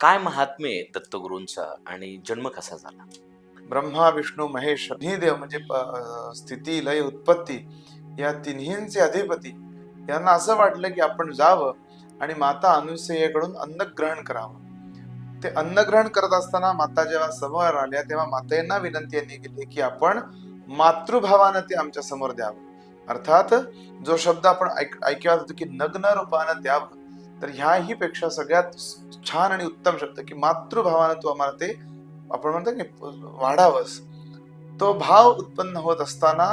काय महात्म्य आहे दत्तगुरूंचा आणि जन्म कसा झाला? ब्रह्मा विष्णू महेश तिन्ही देव म्हणजे स्थिती लय उत्पत्ती या तिन्हींचे अधिपती यांना असं वाटलं की आपण जावं आणि माता अनुसयेकडून अन्न ग्रहण करावं. ते अन्न ग्रहण करत असताना माता जेव्हा समोर आल्या तेव्हा मातेंना विनंती यांनी केली की आपण मातृभावानं ते आमच्या समोर द्यावं. अर्थात जो शब्द आपण ऐकला होतो की नग्न रूपानं द्यावं, तर ह्याही पेक्षा सगळ्यात छान आणि उत्तम शब्द की मातृभावानं तू आम्हाला ते आपण म्हणतो की वाढावस. तो भाव उत्पन्न होत असताना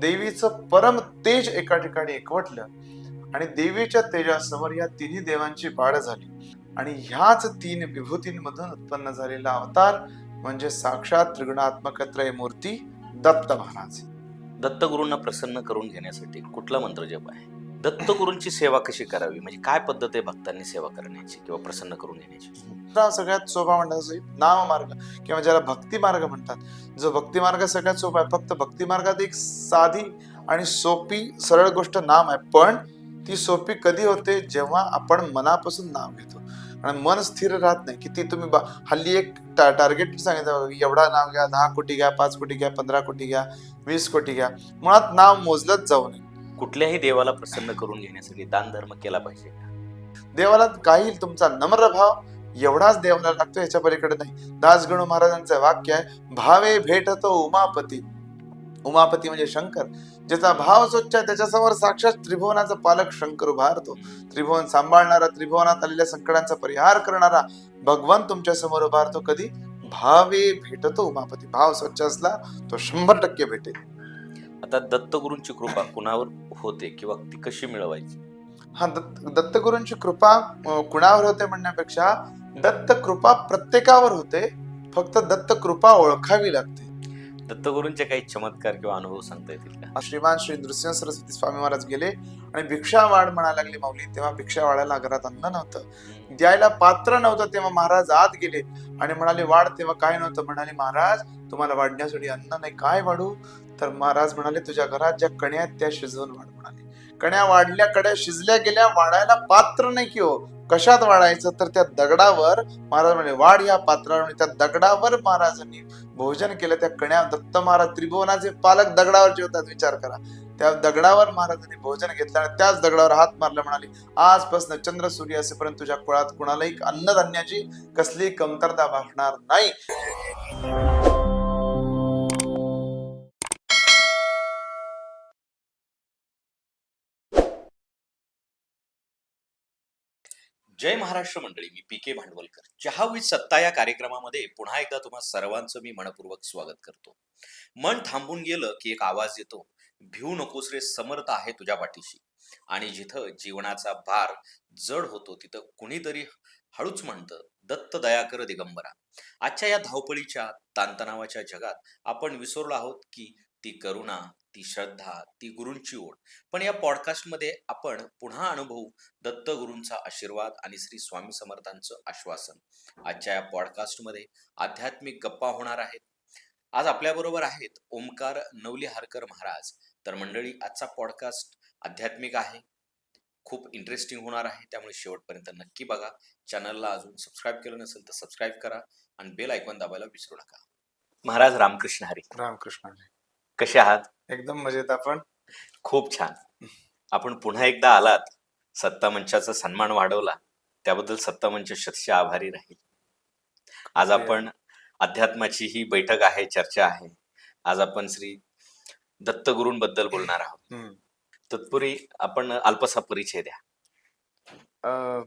देवीचं परम तेज एका ठिकाणी एकवटलं आणि देवीच्या तेजासमोर या तिन्ही देवांची पाड झाली आणि ह्याच तीन विभूतींमधून उत्पन्न झालेला अवतार म्हणजे साक्षात त्रिगुणात्मक त्रय मूर्ती दत्त महाराज. दत्तगुरूंना प्रसन्न करून घेण्यासाठी कुठला मंत्र जप आहे? दत्तगुरूंची सेवा कशी करावी, म्हणजे काय पद्धत आहे भक्तांनी सेवा करण्याची किंवा प्रसन्न करून घेण्याची? सगळ्यात सोपा म्हणतात नाम मार्ग किंवा ज्याला भक्ती मार्ग म्हणतात. जो भक्ती मार्ग सगळ्यात सोपा आहे. फक्त भक्ती मार्गात एक साधी आणि सोपी सरळ गोष्ट नाम आहे, पण ती सोपी कधी होते जेव्हा आपण मनापासून नाम घेतो आणि मन स्थिर राहत नाही. किती तुम्ही हल्ली एक टार्गेट सांगितलं, एवढा नाव घ्या, 10 कोटी घ्या, 5 कोटी घ्या, 15 कोटी घ्या, 20 कोटी घ्या. मुळात नाव मोजलंच जाऊ नये. कुठल्याही देवाला प्रसन्न करून घेण्यासाठी दान धर्म केला पाहिजे. देवाला काही तुमचा नम्र भाव एवढाच देवाला लागतो, याच्या पलीकडे नाही. दासगणू महाराजांचं वाक्य आहे, भावे भेटतो उमापती. उमापती म्हणजे शंकर. ज्याचा भाव स्वच्छ आहे त्याच्यासमोर साक्षात त्रिभुवनाचा पालक शंकर उभारतो. त्रिभुवन सांभाळणारा, त्रिभुवनात आलेल्या संकटांचा परिहार करणारा भगवान तुमच्या समोर उभारतो. कधी? भावे भेटतो उमापती. भाव स्वच्छ असला तो 100% भेटेल. आता दत्तगुरूंची कृपा कुणावर होते किंवा ती कशी मिळवायची? हा, दत्तगुरूंची कृपा कुणावर होते म्हणण्यापेक्षा दत्त कृपा प्रत्येकावर होते, फक्त दत्त कृपा ओळखावी लागते. दत्तगुरूंचे काही चमत्कार किंवा अनुभव सांगता येतील का? श्रीमान श्री नृसिंह सरस्वती स्वामी महाराज गेले आणि भिक्षा वाढ म्हणायला लागली माऊली. तेव्हा भिक्षा वाढायला घरात अन्न नव्हतं, द्यायला पात्र नव्हतं. तेव्हा महाराज आत गेले आणि म्हणाले वाढ. तेव्हा काय नव्हतं. म्हणाले महाराज तुम्हाला वाढण्यासाठी अन्न नाही, काय वाढू? तर महाराज म्हणाले तुझ्या घरात ज्या कण्या आहेत त्या शिजवून वाढ. म्हणाले कण्या वाढल्या, कड्या शिजल्या गेल्या, वाढायला पात्र नाही की हो. कशात वाढायचं? तर त्या दगडावर. महाराज म्हणाले वाढ या पात्रावर. त्या दगडावर महाराजांनी भोजन केलं. त्या कण्या, दत्त महाराज त्रिभुवनाचे पालक दगडावर जेवतात, विचार करा. त्या दगडावर महाराजांनी भोजन घेतलं आणि त्याच दगडावर हात मारला. म्हणाले आजपासून चंद्र सूर्य असेपर्यंत तुझ्या कुळात कुणालाही अन्नधान्याची कसली कमतरता भासणार नाही. जय महाराष्ट्र मंडळी, मी पी के भांडवलकर. चहा विथ सत्ता या कार्यक्रमामध्ये पुन्हा एकदा तुम्हा सर्वांचं मी मनपूर्वक स्वागत करतो. मन थांबून गेलं की एक आवाज येतो, भिवू नकोस रे, समर्थ आहे तुझ्या पाठीशी. आणि जिथं जीवनाचा भार जड होतो तिथं कुणीतरी हळूच म्हणतं, दत्त दयाकर दिगंबरा. आजच्या या धावपळीच्या ताणतणावाच्या जगात आपण विसरलो आहोत की ती करुणा, ती श्रद्धा, ती गुरूंची ओढ. पण या पॉडकास्टमध्ये आपण पुन्हा अनुभवू दत्तगुरूंचा आशीर्वाद आणि श्री स्वामी समर्थांचं आश्वासन. आजच्या या पॉडकास्टमध्ये आध्यात्मिक गप्पा होणार आहेत. आज आपल्याबरोबर आहेत ओमकार नवलिहारकर महाराज. तर मंडळी, आजचा पॉडकास्ट आध्यात्मिक आहे, खूप इंटरेस्टिंग होणार आहे, त्यामुळे शेवटपर्यंत नक्की बघा. चॅनलला अजून सबस्क्राईब केलं नसेल तर सबस्क्राईब करा आणि बेल आयकॉन दाबायला विसरू नका. महाराज रामकृष्ण हरी. रामकृष्ण. कसे आहात? एकदम मजेत. आपण? खूप छान. आपण पुन्हा एकदा आलात, सत्ता मंचाचा सन्मान वाढवला, त्याबद्दल सत्ता मंच शतशः आभारी राहील. आज आपण अध्यात्माची ही बैठक आहे, चर्चा आहे. आज आपण श्री दत्तगुरूंबद्दल बोलणार आहोत. तत्पूर्वी आपण अल्पसा परिचय द्या.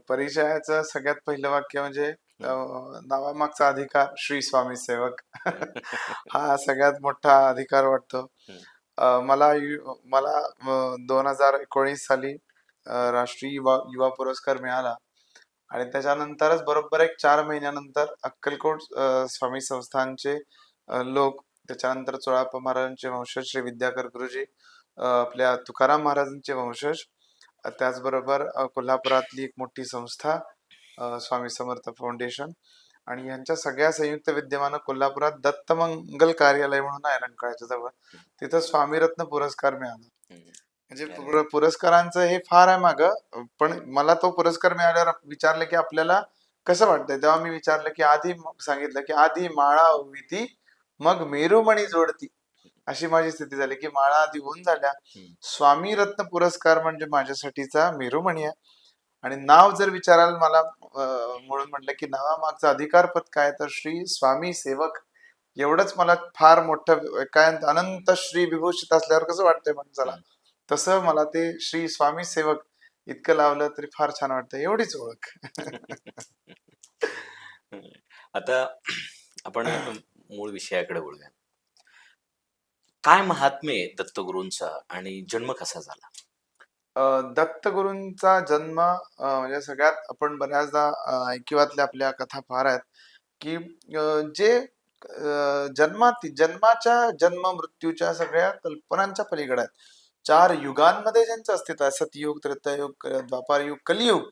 परिचयाचं सगळ्यात पहिलं वाक्य म्हणजे नावामागचा अधिकार श्री स्वामी सेवक. हा सगळ्यात मोठा अधिकार वाटतो. मला 2019 साली राष्ट्रीय युवा पुरस्कार मिळाला आणि त्याच्यानंतरच बरोबर एक 4 महिन्यानंतर अक्कलकोट स्वामी संस्थानचे लोक, त्याच्यानंतर चोळाप्पा महाराजांचे वंशज श्री विद्याकर गुरुजी, आपल्या तुकाराम महाराजांचे वंशज, त्याचबरोबर कोल्हापुरातली एक मोठी संस्था स्वामी समर्थ फाउंडेशन आणि यांच्या सगळ्या संयुक्त विद्यमानं कोल्हापुरात दत्तमंगल कार्यालय म्हणून आहे रंकाळ्याच्या जवळ, तिथं स्वामीरत्न पुरस्कार मिळाला. म्हणजे पुरस्कारांचं हे फार आहे मागं. पण मला तो पुरस्कार मिळाल्यावर विचारलं की आपल्याला कसं वाटतंय? तेव्हा मी विचारलं की सांगितलं की आधी माळा ओविती मग मेरुमणी जोडती. अशी माझी स्थिती झाली की माळा आधी होऊन झाल्या. हम्म. स्वामी रत्न पुरस्कार म्हणजे माझ्यासाठीचा मेरुमणी आहे. आणि नाव जर विचाराल मला म्हणून म्हटलं की नावामागचं अधिकारपद काय, तर श्री स्वामी सेवक एवढंच मला फार मोठं काय अनंत श्री विभूषित असल्यावर कसं वाटतंय माणसाला, हम्म. तसं मला ते श्री स्वामी सेवक इतकं लावलं तरी फार छान वाटतं. एवढीच ओळख. आता आपण मूळ विषयाकडे वळूया. काय महात्म्य आहे दत्तगुरूंचा आणि जन्म कसा झाला? दत्तगुरूंचा जन्म म्हणजे सगळ्यात आपण बऱ्याचदा ऐकिवातल्या आपल्या कथा फार आहेत की जे जन्माच्या जन्म मृत्यूच्या सगळ्या कल्पनांच्या पलीकडे आहेत. 4 युगांमध्ये ज्यांचं अस्तित्व आहे, सतयुग, त्रेतायुग, द्वापारयुग, कलियुग,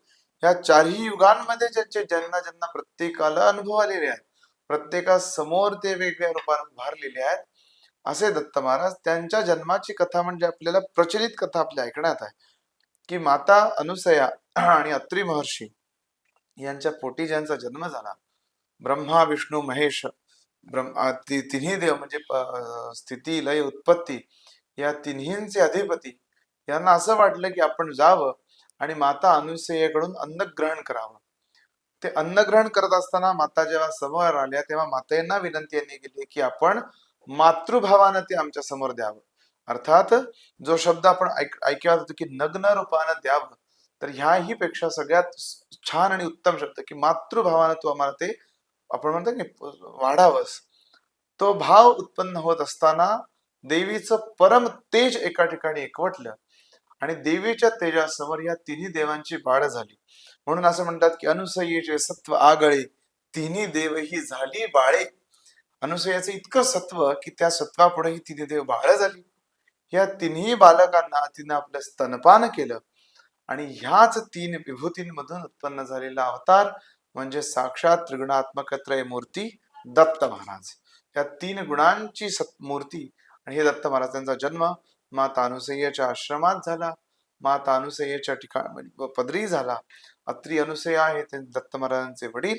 ह्या 4ही युगांमध्ये ज्यांचे ज्यांना ज्यांना प्रत्येकाला अनुभव आलेले आहेत, प्रत्येकासमोर ते वेगळ्या रूपाने उभारलेले आहेत, असे दत्त महाराज. त्यांच्या जन्माची कथा म्हणजे आपल्याला प्रचलित कथा आपल्या ऐकण्यात आहे की माता अनुसया आणि अत्री महर्षी यांच्या पोटी ज्यांचा जन्म झाला, ब्रह्मा विष्णू महेश, तिन्ही देव म्हणजे स्थिती लय उत्पत्ती या तिन्हींचे अधिपती, यांना असं वाटलं की आपण जावं आणि माता अनुसयेकडून अन्न ग्रहण करावं. ते अन्न ग्रहण करत असताना माता जेव्हा समोर आल्या तेव्हा मातेंना विनंती यांनी केली की आपण मातृभावानं ते आमच्या समोर द्यावं. अर्थात जो शब्द आपण ऐकत होतो की नग्न रूपानं द्यावं, तर ह्याही पेक्षा सगळ्यात छान आणि उत्तम शब्द की मातृभावानं तू आम्हाला ते आपण म्हणतो की वाढावंस. तो भाव उत्पन्न होत असताना देवीचं परम तेज एका ठिकाणी एकवटलं आणि देवीच्या तेजासमोर या तिन्ही देवांची वाढ झाली. म्हणून असं म्हणतात की अनुसयेचे सत्व आगळे, तिन्ही देव ही झाली बाळे. अनुसयाचं इतकं सत्व की त्या सत्वापुढे ही तिन्ही देव बाळ झाली. या तिन्ही बालकांना तिनं आपलं स्तनपान केलं आणि ह्याच 3 विभूतींमधून उत्पन्न झालेला अवतार म्हणजे साक्षात त्रिगुणात्मक त्रय मूर्ती दत्त महाराज. या 3 गुणांची मूर्ती. आणि हे दत्त महाराजांचा जन्म माता अनुसयेच्या आश्रमात झाला. माता अनुसयेच्या पदरी झाला. अत्री अनुसया हे दत्त महाराजांचे वडील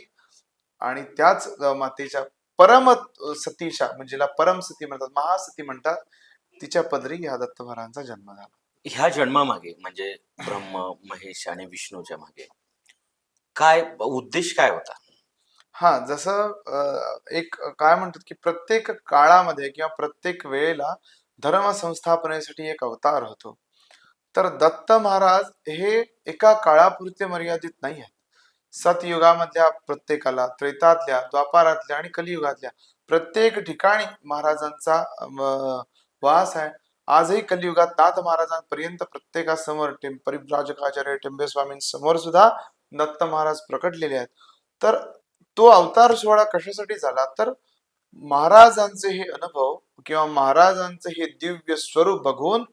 आणि त्याच मातेच्या परम सतीच्या म्हणजे परम सती म्हणतात, महासती म्हणतात, तिच्या पदरी या दत्त महाराजांचा जन्म झाला. ह्या जन्मामागे म्हणजे ब्रह्म, महेश आणि विष्णूच्या मागे काय उद्देश काय होता? हा, जसं एक काय म्हणतात की प्रत्येक काळामध्ये किंवा प्रत्येक वेळेला धर्म संस्थापनेसाठी एक अवतार होतो. तर दत्त महाराज हे एका काळापुरते मर्यादित नाही आहेत. सतयुगामधल्या प्रत्येकाला, त्रेतातल्या, द्वापारातल्या आणि कलियुगातल्या प्रत्येक ठिकाणी महाराजांचा वास आहे. आजही कलियुगात नाथ महाराजांपर्यंत प्रत्येकासमोर परिव्राजकाचार्य टेंबे स्वामींसमोर सुद्धा दत्त महाराज प्रकटलेले आहेत. तर तो अवतार सोहळा कशासाठी झाला, तर महाराजांचे हे अनुभव किंवा महाराजांचे हे दिव्य स्वरूप बघून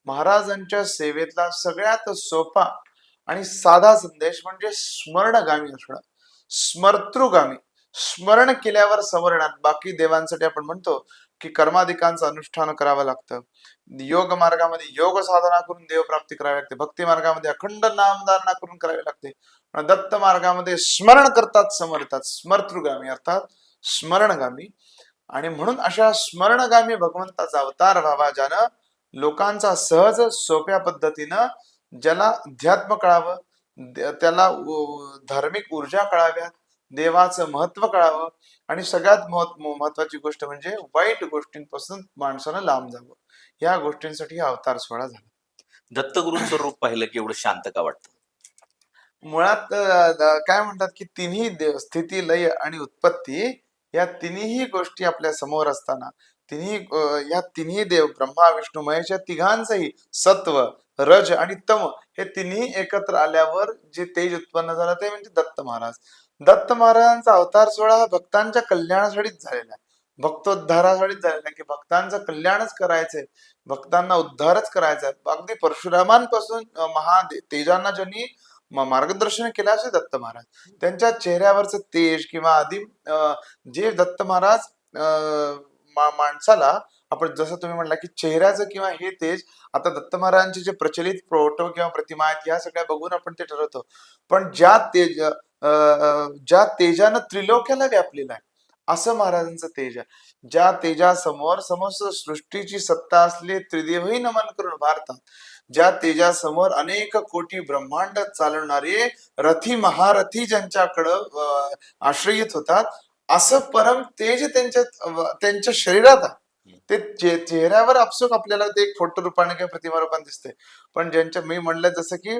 महाराजांच्या सेवेतला सगळ्यात सोपा आणि साधा संदेश म्हणजे स्मरणगामी असणं, स्मर्तृगामी. स्मरण केल्यावर समरणात. बाकी देवांसाठी आपण म्हणतो की कर्माधिकांचं अनुष्ठान करावं लागतं, योग मार्गामध्ये योग साधना करून देवप्राप्ती करावी लागते, भक्ती मार्गामध्ये अखंड नामधारणा करून करावी लागते, पण दत्त मार्गामध्ये स्मरण करतात समर्थतात, स्मर्तृगामी अर्थात स्मरणगामी. आणि म्हणून अशा स्मरणगामी भगवंताचा अवतार व्हावा, ज्यानं लोकांचा सहज सोप्या पद्धतीनं ज्याला अध्यात्म कळावं, त्याला धार्मिक ऊर्जा कळाव्यात, देवाचं महत्व कळावं आणि सगळ्यात महत्वाची गोष्ट म्हणजे वाईट गोष्टींपासून माणसानं लांब जावं. या गोष्टींसाठी हा अवतार सोहळा झाला. दत्तगुरूंचं रूप पाहिलं की एवढं शांत का वाटतं? मुळात काय म्हणतात की तिन्ही देव स्थिती लय आणि उत्पत्ती या तिन्ही गोष्टी आपल्या समोर असताना या तिन्ही देव ब्रह्मा विष्णू महेश या तिघांचंही सत्व रज आणि तम हे तिन्ही एकत्र आल्यावर जे तेज उत्पन्न झालं ते म्हणजे दत्त महाराज. दत्त महाराजांचा अवतार सोहळा हा भक्तांच्या कल्याणासाठीच झालेला आहे, भक्तोद्धारासाठीच झालेला आहे की भक्तांचं कल्याणच करायचंय, भक्तांना उद्धारच करायचा आहे. अगदी परशुरामांपासून तेजांना ज्यांनी मार्गदर्शन केलं असे दत्त महाराज. त्यांच्या चेहऱ्यावरचं तेज किंवा आधी जे दत्त महाराज माणसाला आपण जसं तुम्ही म्हणला की चेहऱ्याचं किंवा हे तेज, आता दत्त महाराजांचे जे प्रचलित फोटो किंवा प्रतिमा आहेत या सगळ्या बघून आपण ते ठरवतो, पण ज्या तेज ज्या तेजानं त्रिलोक्याला व्यापलेला आहे असं महाराजांचं तेज आहे. ज्या तेजासमोर समस्त सृष्टीची सत्ता असले त्रिदेवही नमन करून भारतात, ज्या तेजासमोर अनेक कोटी ब्रह्मांड चालवणारे रथी महारथी ज्यांच्याकडं आश्रयित होतात, असं परम तेज त्यांच्या शरीरात आहे. ते चेहऱ्यावर आपसूक आपल्याला ते एक फोटो रूपाने किंवा प्रतिमा रूपाने दिसते. पण ज्यांच्या मी म्हणलं जसं की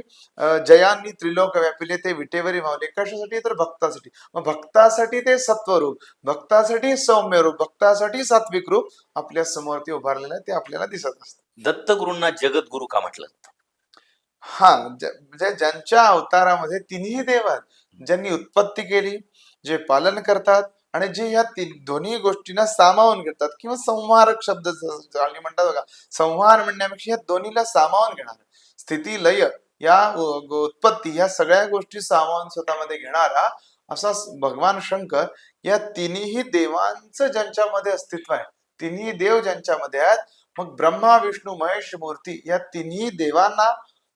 जयांनी त्रिलोक व्यापिले ते विटेवरी मावले, कशासाठी तर भक्तासाठी. मग भक्तासाठी ते सत्वरूप, भक्तासाठी सौम्य रूप, भक्तासाठी सात्विक रूप आपल्या समोर ते उभारलेलं आहे, ते आपल्याला दिसत असतं. दत्तगुरूंना जगद्गुरू का म्हटलं जातं? हा म्हणजे ज्यांच्या अवतारामध्ये तिन्ही देव आहेत, ज्यांनी उत्पत्ती केली, जे पालन करतात आणि जे ह्या दोन्ही गोष्टींना सामावून घेतात, किंवा संहारक शब्द आणि म्हणतात बघा, संहार म्हणण्यापेक्षा या दोन्हीला सामावून घेणार, स्थिती लय या उत्पत्ती ह्या सगळ्या गोष्टी सामावून स्वतःमध्ये घेणारा असा भगवान शंकर, या तिन्ही देवांचं ज्यांच्यामध्ये अस्तित्व आहे, तिन्ही देव ज्यांच्यामध्ये आहेत, मग ब्रह्मा विष्णू महेश मूर्ती या तिन्ही देवांना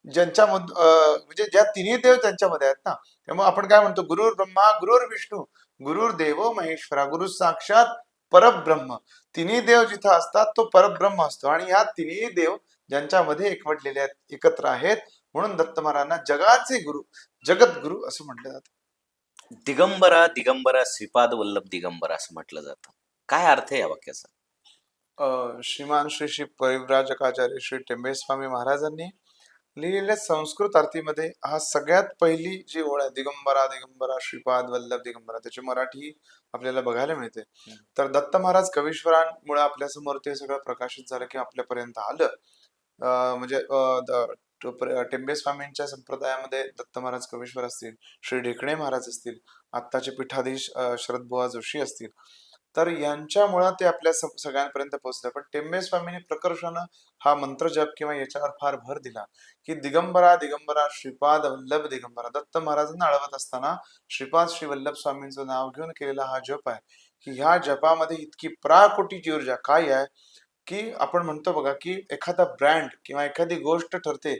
म्हणजे ज्या तिन्ही देव त्यांच्यामध्ये आहेत ना, त्यामुळे आपण काय म्हणतो, गुरुर ब्रह्मा गुरुर विष्णू गुरुर देवो महेश्वरा, गुरु साक्षात परब्रह्म. तिन्ही देव जिथं असतात तो परब्रह्म असतो, आणि ह्या तिन्ही देव ज्यांच्यामध्ये एकवटलेले आहेत, एकत्र आहेत, म्हणून दत्त महाराजांना जगाचे गुरु, जगद्गुरु असं म्हटलं जातं. दिगंबरा दिगंबरा श्रीपाद वल्लभ दिगंबरा असं म्हटलं जातं. काय अर्थ आहे या वाक्याचा? श्रीमान श्री श्री परिव्राजकाचार्य श्री टेंबे स्वामी महाराजांनी लिहिलेल्या संस्कृत आरतीमध्ये हा सगळ्यात पहिली जी ओळ आहे, दिगंबरा दिगंबरा श्रीपाद वल्लभ दिगंबरा, त्याची मराठी आपल्याला बघायला मिळते. तर दत्त महाराज कवीश्वरांमुळे आपल्या समोर ते सगळं प्रकाशित झालं की आपल्यापर्यंत आलं. म्हणजे टेंबे स्वामींच्या संप्रदायामध्ये दत्त महाराज कवीश्वर असतील, श्री ढेकणे महाराज असतील, आत्ताचे पीठाधीश शरद बुवा जोशी असतील, तर यांच्यामुळं ते आपल्या सगळ्यांपर्यंत पोहोचलं. पण टेंबे स्वामींनी प्रकर्षानं हा मंत्र जप किंवा याच्यावर फार भर दिला की दिगंबरा दिगंबरा श्रीपाद वल्लभ दिगंबरा. दत्त महाराजांना आळवत असताना श्रीपाद श्री वल्लभ स्वामींचं नाव घेऊन केलेला हा जप आहे, की ह्या जपामध्ये इतकी प्राकोटीची ऊर्जा काय आहे, की आपण म्हणतो बघा की एखादा ब्रँड किंवा एखादी गोष्ट ठरते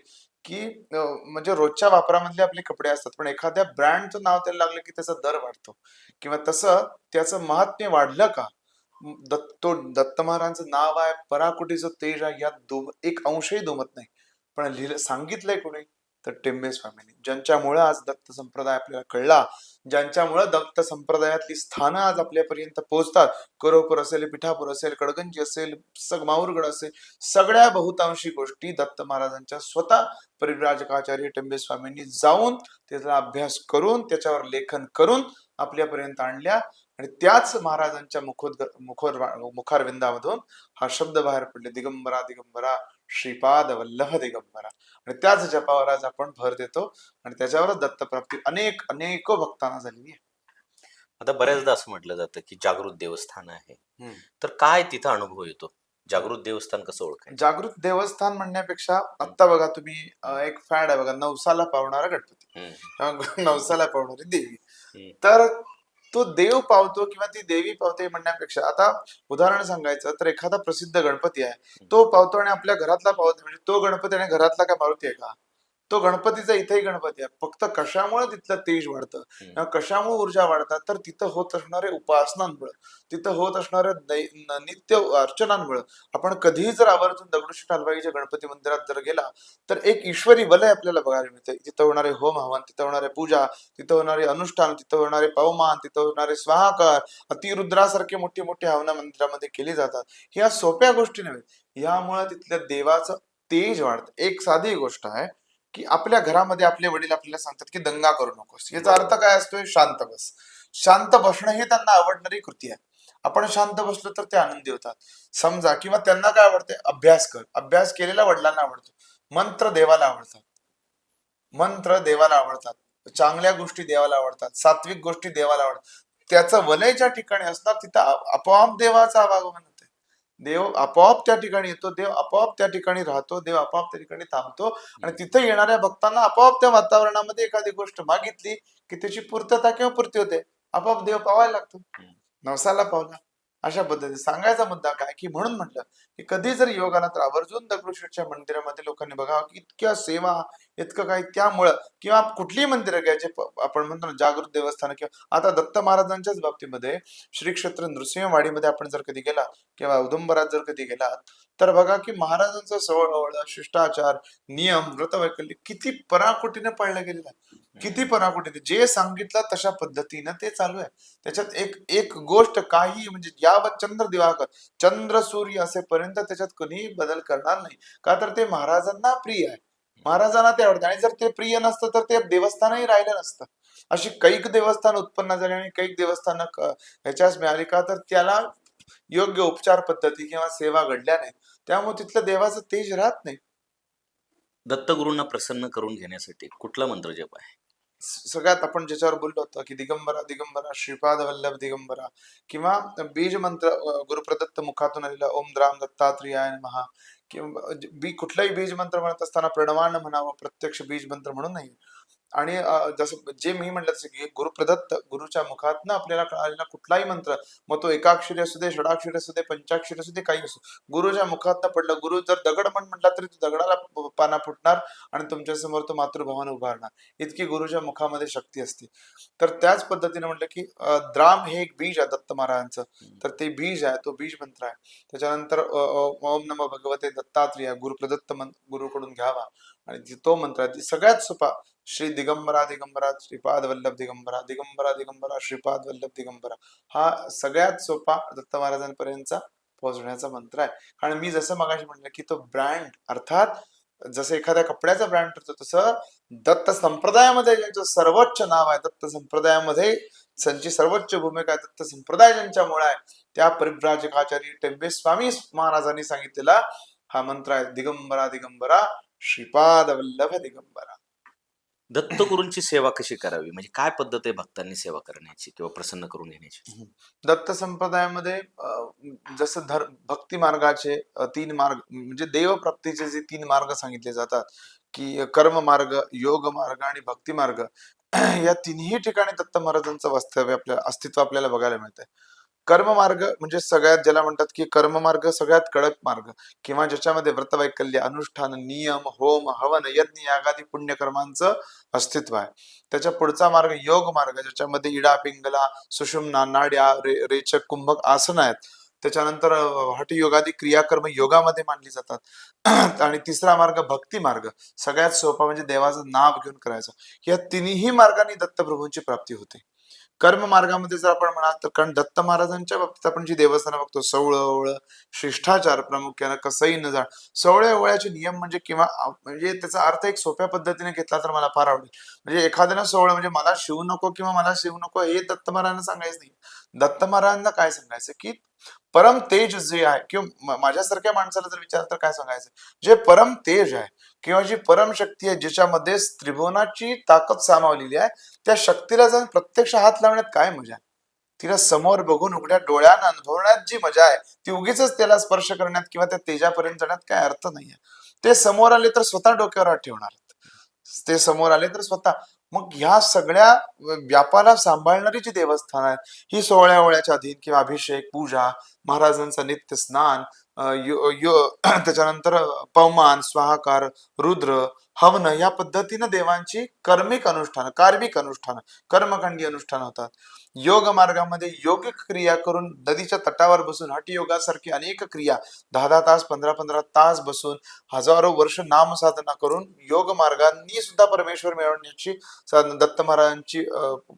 की म्हणजे रोजच्या वापरामधले आपले कपडे असतात, पण एखाद्या ब्रँडचं नाव त्याला लागलं की त्याचा दर वाढतो, किंवा तसं त्याचं महात्म्य वाढलं का. दत्त महाराजांचं नाव आहे, पराकुटीचं तेज आहे, यात एक अंशही दुमत नाही. पण लिहिलं सांगितलंय कोणी, तर टेंबे स्वामींनी, ज्यांच्यामुळे आज दत्त संप्रदाय आपल्याला कळला, ज्यांच्यामुळे दत्त संप्रदायातली स्थानं आज आपल्यापर्यंत पोहोचतात. कोरोपूर असेल, पिठापूर असेल, कडगंजी असेल, माहूरगड असेल, सगळ्या बहुतांशी गोष्टी दत्त महाराजांच्या स्वतः परिव्राजकाचार्य टेंबे स्वामींनी जाऊन त्याचा अभ्यास करून त्याच्यावर लेखन करून आपल्यापर्यंत आणल्या, आणि त्याच महाराजांच्या मुखारविंदामधून हा शब्द बाहेर पडले, दिगंबरा दिगंबरा श्रीपाद वल्लभ दिगंबरा. आणि त्याच जपावर आज आपण भर देतो, आणि त्याच्यावरच दत्तप्राप्ती अनेको भक्तांना झालेली आहे. आता बऱ्याचदा असं म्हटलं जातं की जागृत देवस्थान आहे, तर काय तिथं अनुभव येतो? जागृत देवस्थान कसं ओळखायचं? जागृत देवस्थान म्हणण्यापेक्षा आता बघा तुम्ही, एक फॅड आहे बघा, नवसाला पावणारा गणपती, नवसाला पावणारी देवी. तर तो देव पावतो किंवा ती देवी पावते म्हणण्यापेक्षा, आता उदाहरण सांगायचं तर एखादा प्रसिद्ध गणपती आहे, तो पावतो आणि आपल्या घरातला पावतो, म्हणजे तो गणपती आणि घरातला काय मारुती आहे का? तो गणपतीचा इथेही गणपती आहे, फक्त कशामुळे तिथलं तेज वाढतं किंवा कशामुळे ऊर्जा वाढतात, तर तिथं होत असणारे उपासनांमुळे, तिथं होत असणाऱ्या नित्य अर्चनांमुळे. आपण कधीही जर आवर्जून दगडूशेठ हलवाईच्या गणपती मंदिरात जर गेला, तर एक ईश्वरी वलय आपल्याला बघायला मिळते. तिथं होणारे होम हवन, तिथं होणारे पूजा, तिथं होणारे अनुष्ठान, तिथं होणारे पवमान, तिथं होणारे स्वाहाकार, अतिरुद्रासारखे मोठे मोठे हवन मंदिरामध्ये केली जातात. ह्या सोप्या गोष्टी नव्हे, यामुळे तिथल्या देवाचं तेज वाढतं. एक साधी गोष्ट आहे की आपल्या घरामध्ये आपले वडील आपल्याला सांगतात की दंगा करू नकोस, याचा अर्थ काय असतोय, शांत बस. शांत बसणं ही त्यांना आवडणारी कृती आहे. आपण शांत बसलो तर ते आनंदी होतात, समजा. किंवा त्यांना काय आवडते, अभ्यास कर. अभ्यास केलेला वडिलांना आवडतो. मंत्र देवाला आवडतात, मंत्र देवाला आवडतात, चांगल्या गोष्टी देवाला आवडतात, सात्विक गोष्टी देवाला आवडतात. त्याचं वलय ज्या ठिकाणी असणार तिथं आपोआप देवाचा आवागमन होते. देव आपोआप त्या ठिकाणी येतो, देव आपोआप त्या ठिकाणी राहतो, देव आपोआप त्या ठिकाणी थांबतो, आणि तिथे येणाऱ्या भक्तांना आपोआप त्या वातावरणामध्ये एखादी गोष्ट मागितली की त्याची पूर्तता किंवा पूर्ती होते, आपोआप देव पावायला लागतो. नवसाला पावला, अशा पद्धतीने सांगायचा मुद्दा काय की म्हणून म्हटलं की कधी जर योग आला तर आवर्जून दगडूशेठच्या मंदिरामध्ये लोकांनी बघावं की इतक्या सेवा, इतकं काही त्यामुळं किंवा कुठलीही मंदिरं घ्यायचे आपण म्हणतो ना जागृत देवस्थान किंवा आता दत्त महाराजांच्याच बाबतीमध्ये श्री क्षेत्र नृसिंहवाडीमध्ये आपण जर कधी गेला किंवा औदुंबरात जर कधी गेला तर बघा की महाराजांचं सोहळा, शिष्टाचार, नियम, व्रतवैकल्य किती पराकोटीने पाळलं गेलेलं आहे. किती पराकोटीने जे सांगितलं तशा पद्धतीनं ते चालू आहे. त्याच्यात एक एक गोष्ट काही म्हणजे यावत चंद्र दिवाकर, चंद्र सूर्य असेपर्यंत त्याच्यात कोणीही बदल करणार नाही. का तर ते महाराजांना प्रिय आहे. महाराजांना ते आवडतं आणि जर ते प्रिय नसतं तर ते देवस्थानही राहिलं नसतं. अशी कैक देवस्थान उत्पन्न झाली आणि कैक देवस्थान ह्याच्याच मिळाली का तर त्याला योग्य उपचार पद्धती किंवा सेवा घडल्या नाही. त्यामुळे तिथलं देवाचं तेज राहत नाही. दत्तगुरूंना प्रसन्न करून घेण्यासाठी कुठला मंत्र जप आहे? सगळ्यात आपण ज्याच्यावर बोललो होतो की दिगंबरा दिगंबरा श्रीपाद वल्लभ दिगंबरा किंवा बीज मंत्र गुरुप्रदत्त मुखातून आलेला ओम द्राम दत्तात्रेयाय नमः किंवा कुठलाही बीज मंत्र म्हणत असताना प्रणवान म्हणावं, प्रत्यक्ष बीज मंत्र म्हणून नाही. आणि जसं जे मी म्हटलं तसं की गुरुप्रदत्त गुरुच्या मुखातनं आपल्याला कळालेला कुठलाही मंत्र, मग तो एकाक्षरी असू दे, षडाक्षरी असू दे, पंचाक्षरी असू दे, काही असो, गुरुच्या मुखातनं पडलं. गुरु जर दगड म्हटला तरी तो दगडाला पाना फुटणार आणि तुमच्या समोर तो मातृभावानं उभारणार. इतकी गुरुच्या मुखामध्ये शक्ती असते. तर त्याच पद्धतीने म्हटलं की द्राम हे एक बीज आहे दत्त महाराजांचं. तर ते बीज आहे, तो बीज मंत्र आहे. त्याच्यानंतर ओम नमो भगवते दत्तात्रेय गुरुप्रदत्त गुरुकडून घ्यावा आणि तो मंत्र आहे सगळ्यात सोपा. श्री दिगंबरा दिगंबरा श्रीपाद वल्लभ दिगंबरा दिगंबरा दिगंबरा श्रीपाद वल्लभ दिगंबरा हा सगळ्यात सोपा दत्त महाराजांपर्यंतचा पोहोचण्याचा मंत्र आहे. कारण मी जसं मगाशी म्हटलं की तो ब्रँड अर्थात जसं एखाद्या कपड्याचा ब्रँड ठरतो तसं दत्त संप्रदायामध्ये ज्यांचं सर्वोच्च नाव आहे, दत्त संप्रदायामध्ये त्यांची सर्वोच्च भूमिका आहे, दत्त संप्रदाय ज्यांच्यामुळे आहे त्या परिव्राजकाचार्य टेंबे स्वामी महाराजांनी सांगितलेला हा मंत्र आहे दिगंबरा दिगंबरा श्रीपाद वल्लभ दिगंबरा. दत्तगुरूंची सेवा कशी करावी, म्हणजे काय पद्धत आहे भक्तांनी सेवा करण्याची किंवा प्रसन्न करून घेण्याची? दत्त संप्रदायामध्ये जसं भक्ती मार्गाचे तीन मार्ग म्हणजे देवप्राप्तीचे जे तीन मार्ग सांगितले जातात की कर्म मार्ग, योग मार्ग आणि भक्ती मार्ग या तिन्ही ठिकाणी दत्त महाराजांचं वास्तव्य अस्तित्व आपल्याला बघायला मिळतंय. कर्ममार्ग म्हणजे सगळ्यात ज्याला म्हणतात की कर्ममार्ग सगळ्यात कडक मार्ग किंवा ज्याच्यामध्ये व्रतवैकल्य, अनुष्ठान, नियम, होम, हवन, यज्ञ यागादी पुण्यकर्मांचं अस्तित्व आहे. त्याच्या पुढचा मार्ग योग मार्ग ज्याच्यामध्ये इडा, पिंगला, सुषुम्ना, नाड्या, रेचक, कुंभक आसन आहेत. त्याच्यानंतर हठयोगादी क्रियाकर्म योगामध्ये मानली जातात. आणि तिसरा मार्ग भक्ती मार्ग सगळ्यात सोपा म्हणजे देवाचं नाव घेऊन करायचं. या तिन्ही मार्गाने दत्तप्रभूंची प्राप्ती होते. कर्म मार्गामध्ये जर आपण म्हणाल तर कारण दत्त महाराजांच्या बाबतीत आपण जी देवस्थानं बघतो सवळ ओवळ शिष्टाचार प्रामुख्यानं कसंही न जाण सवळे ओवळ्याचे नियम म्हणजे किंवा म्हणजे त्याचा अर्थ एक सोप्या पद्धतीने घेतला तर मला फार आवडेल. म्हणजे एखाद्यानं सवळ म्हणजे मला शिवू नको किंवा मला शिवू नको हे दत्त महाराजांना सांगायचं नाही. दत्त महाराजांना काय सांगायचं की परम तेज जे आहे किंवा माझ्यासारख्या माणसाला जर विचार तर काय सांगायचं जे परम तेज आहे किंवा जी परम शक्ती आहे ज्याच्यामध्ये त्रिभुवनाची ताकद सामावलेली आहे त्या शक्तीला जाऊन प्रत्यक्ष हात लावण्यात काय मजा आहे. तिला समोर बघून उघड्या डोळ्यानं अनुभवण्यात जी मजा आहे ती उगीच त्याला स्पर्श करण्यात किंवा त्या तेजापर्यंत जाण्यात काय अर्थ नाहीये. ते समोर आले तर स्वतः डोक्यावर हात ठेवणार, ते समोर आले तर स्वतः. मग ह्या सगळ्या व्यापाला सांभाळणारी जी देवस्थान आहेत ही सोहळ्या ओळ्याच्या अधीन किंवा अभिषेक, पूजा, महाराजांचं नित्य स्नान, त्याच्यानंतर पवमान, स्वाहाकार, रुद्र, हवन या पद्धतीनं देवांची कार्मिक अनुष्ठान, कार्मिक अनुष्ठान, कर्मकांडी अनुष्ठान होतात. योग मार्गामध्ये योगिक क्रिया करून नदीच्या तटावर बसून हठयोगासारखी अनेक क्रिया 10-10 तास 15-15 तास बसून हजारो वर्ष नामसाधना करून योग मार्गांनी सुद्धा परमेश्वर मिळवण्याची दत्त महाराजांची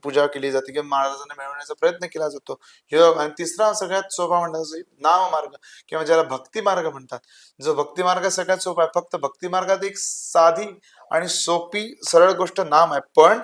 पूजा केली जाते किंवा महाराजांना मिळवण्याचा प्रयत्न केला जातो. योग आणि तिसरा सगळ्यात सोपा म्हणतात नाम मार्ग किंवा ज्याला भक्ती मार्ग म्हणतात. जो भक्ती मार्ग सगळ्यात सोपा आहे. फक्त भक्ती मार्गात एक साधी आणि सोपी सरळ गोष्ट नाम आहे, पण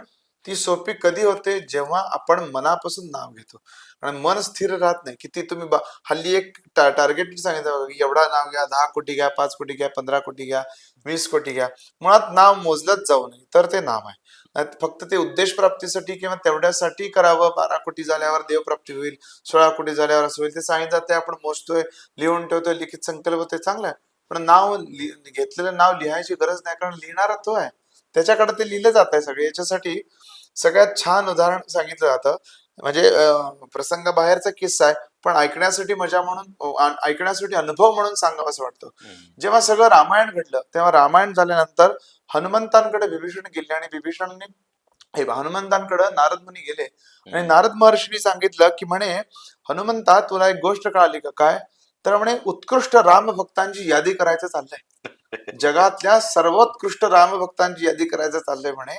ती सोपी कधी होते जेव्हा आपण मनापासून नाव घेतो आणि मन स्थिर राहत नाही. किती तुम्ही हल्ली एक टार्गेट सांगितलं एवढा नाव घ्या, 10 कोटी घ्या, 5 कोटी घ्या, 15 कोटी घ्या, 20 कोटी घ्या. मुळात नाव मोजलंच जाऊ नये तर ते नाम आहे. फक्त ते उद्देश प्राप्तीसाठी किंवा तेवढ्यासाठी करावं. 12 कोटी झाल्यावर देवप्राप्ती होईल, 16 कोटी झाल्यावर असं होईल ते सांगितलं. ते आपण मोजतोय, लिहून ठेवतोय, लिखित संकल्प ते चांगलं आहे, पण नाव घेतलेलं नाव लिहायची गरज नाही कारण लिहिणारा तो आहे, त्याच्याकडे ते लिहिलं जात आहे सगळे. याच्यासाठी सगळ्यात छान उदाहरण सांगितलं जातं म्हणजे प्रसंग बाहेरचा किस्सा आहे, पण ऐकण्यासाठी मजा म्हणून ऐकण्यासाठी अनुभव म्हणून सांगावं असं वाटतं. जेव्हा सगळं रामायण घडलं तेव्हा रामायण झाल्यानंतर हनुमंतांकडे विभीषण गेले आणि विभीषणने हे हनुमंतांकडे नारद मुनी गेले आणि नारद महर्षींनी सांगितलं की म्हणे हनुमंता तुला एक गोष्ट कळाली का काय, तर म्हणे उत्कृष्ट राम भक्तांची यादी करायचं चाललंय, जगातल्या सर्वोत्कृष्ट राम भक्तांची यादी करायचं चाललंय म्हणे.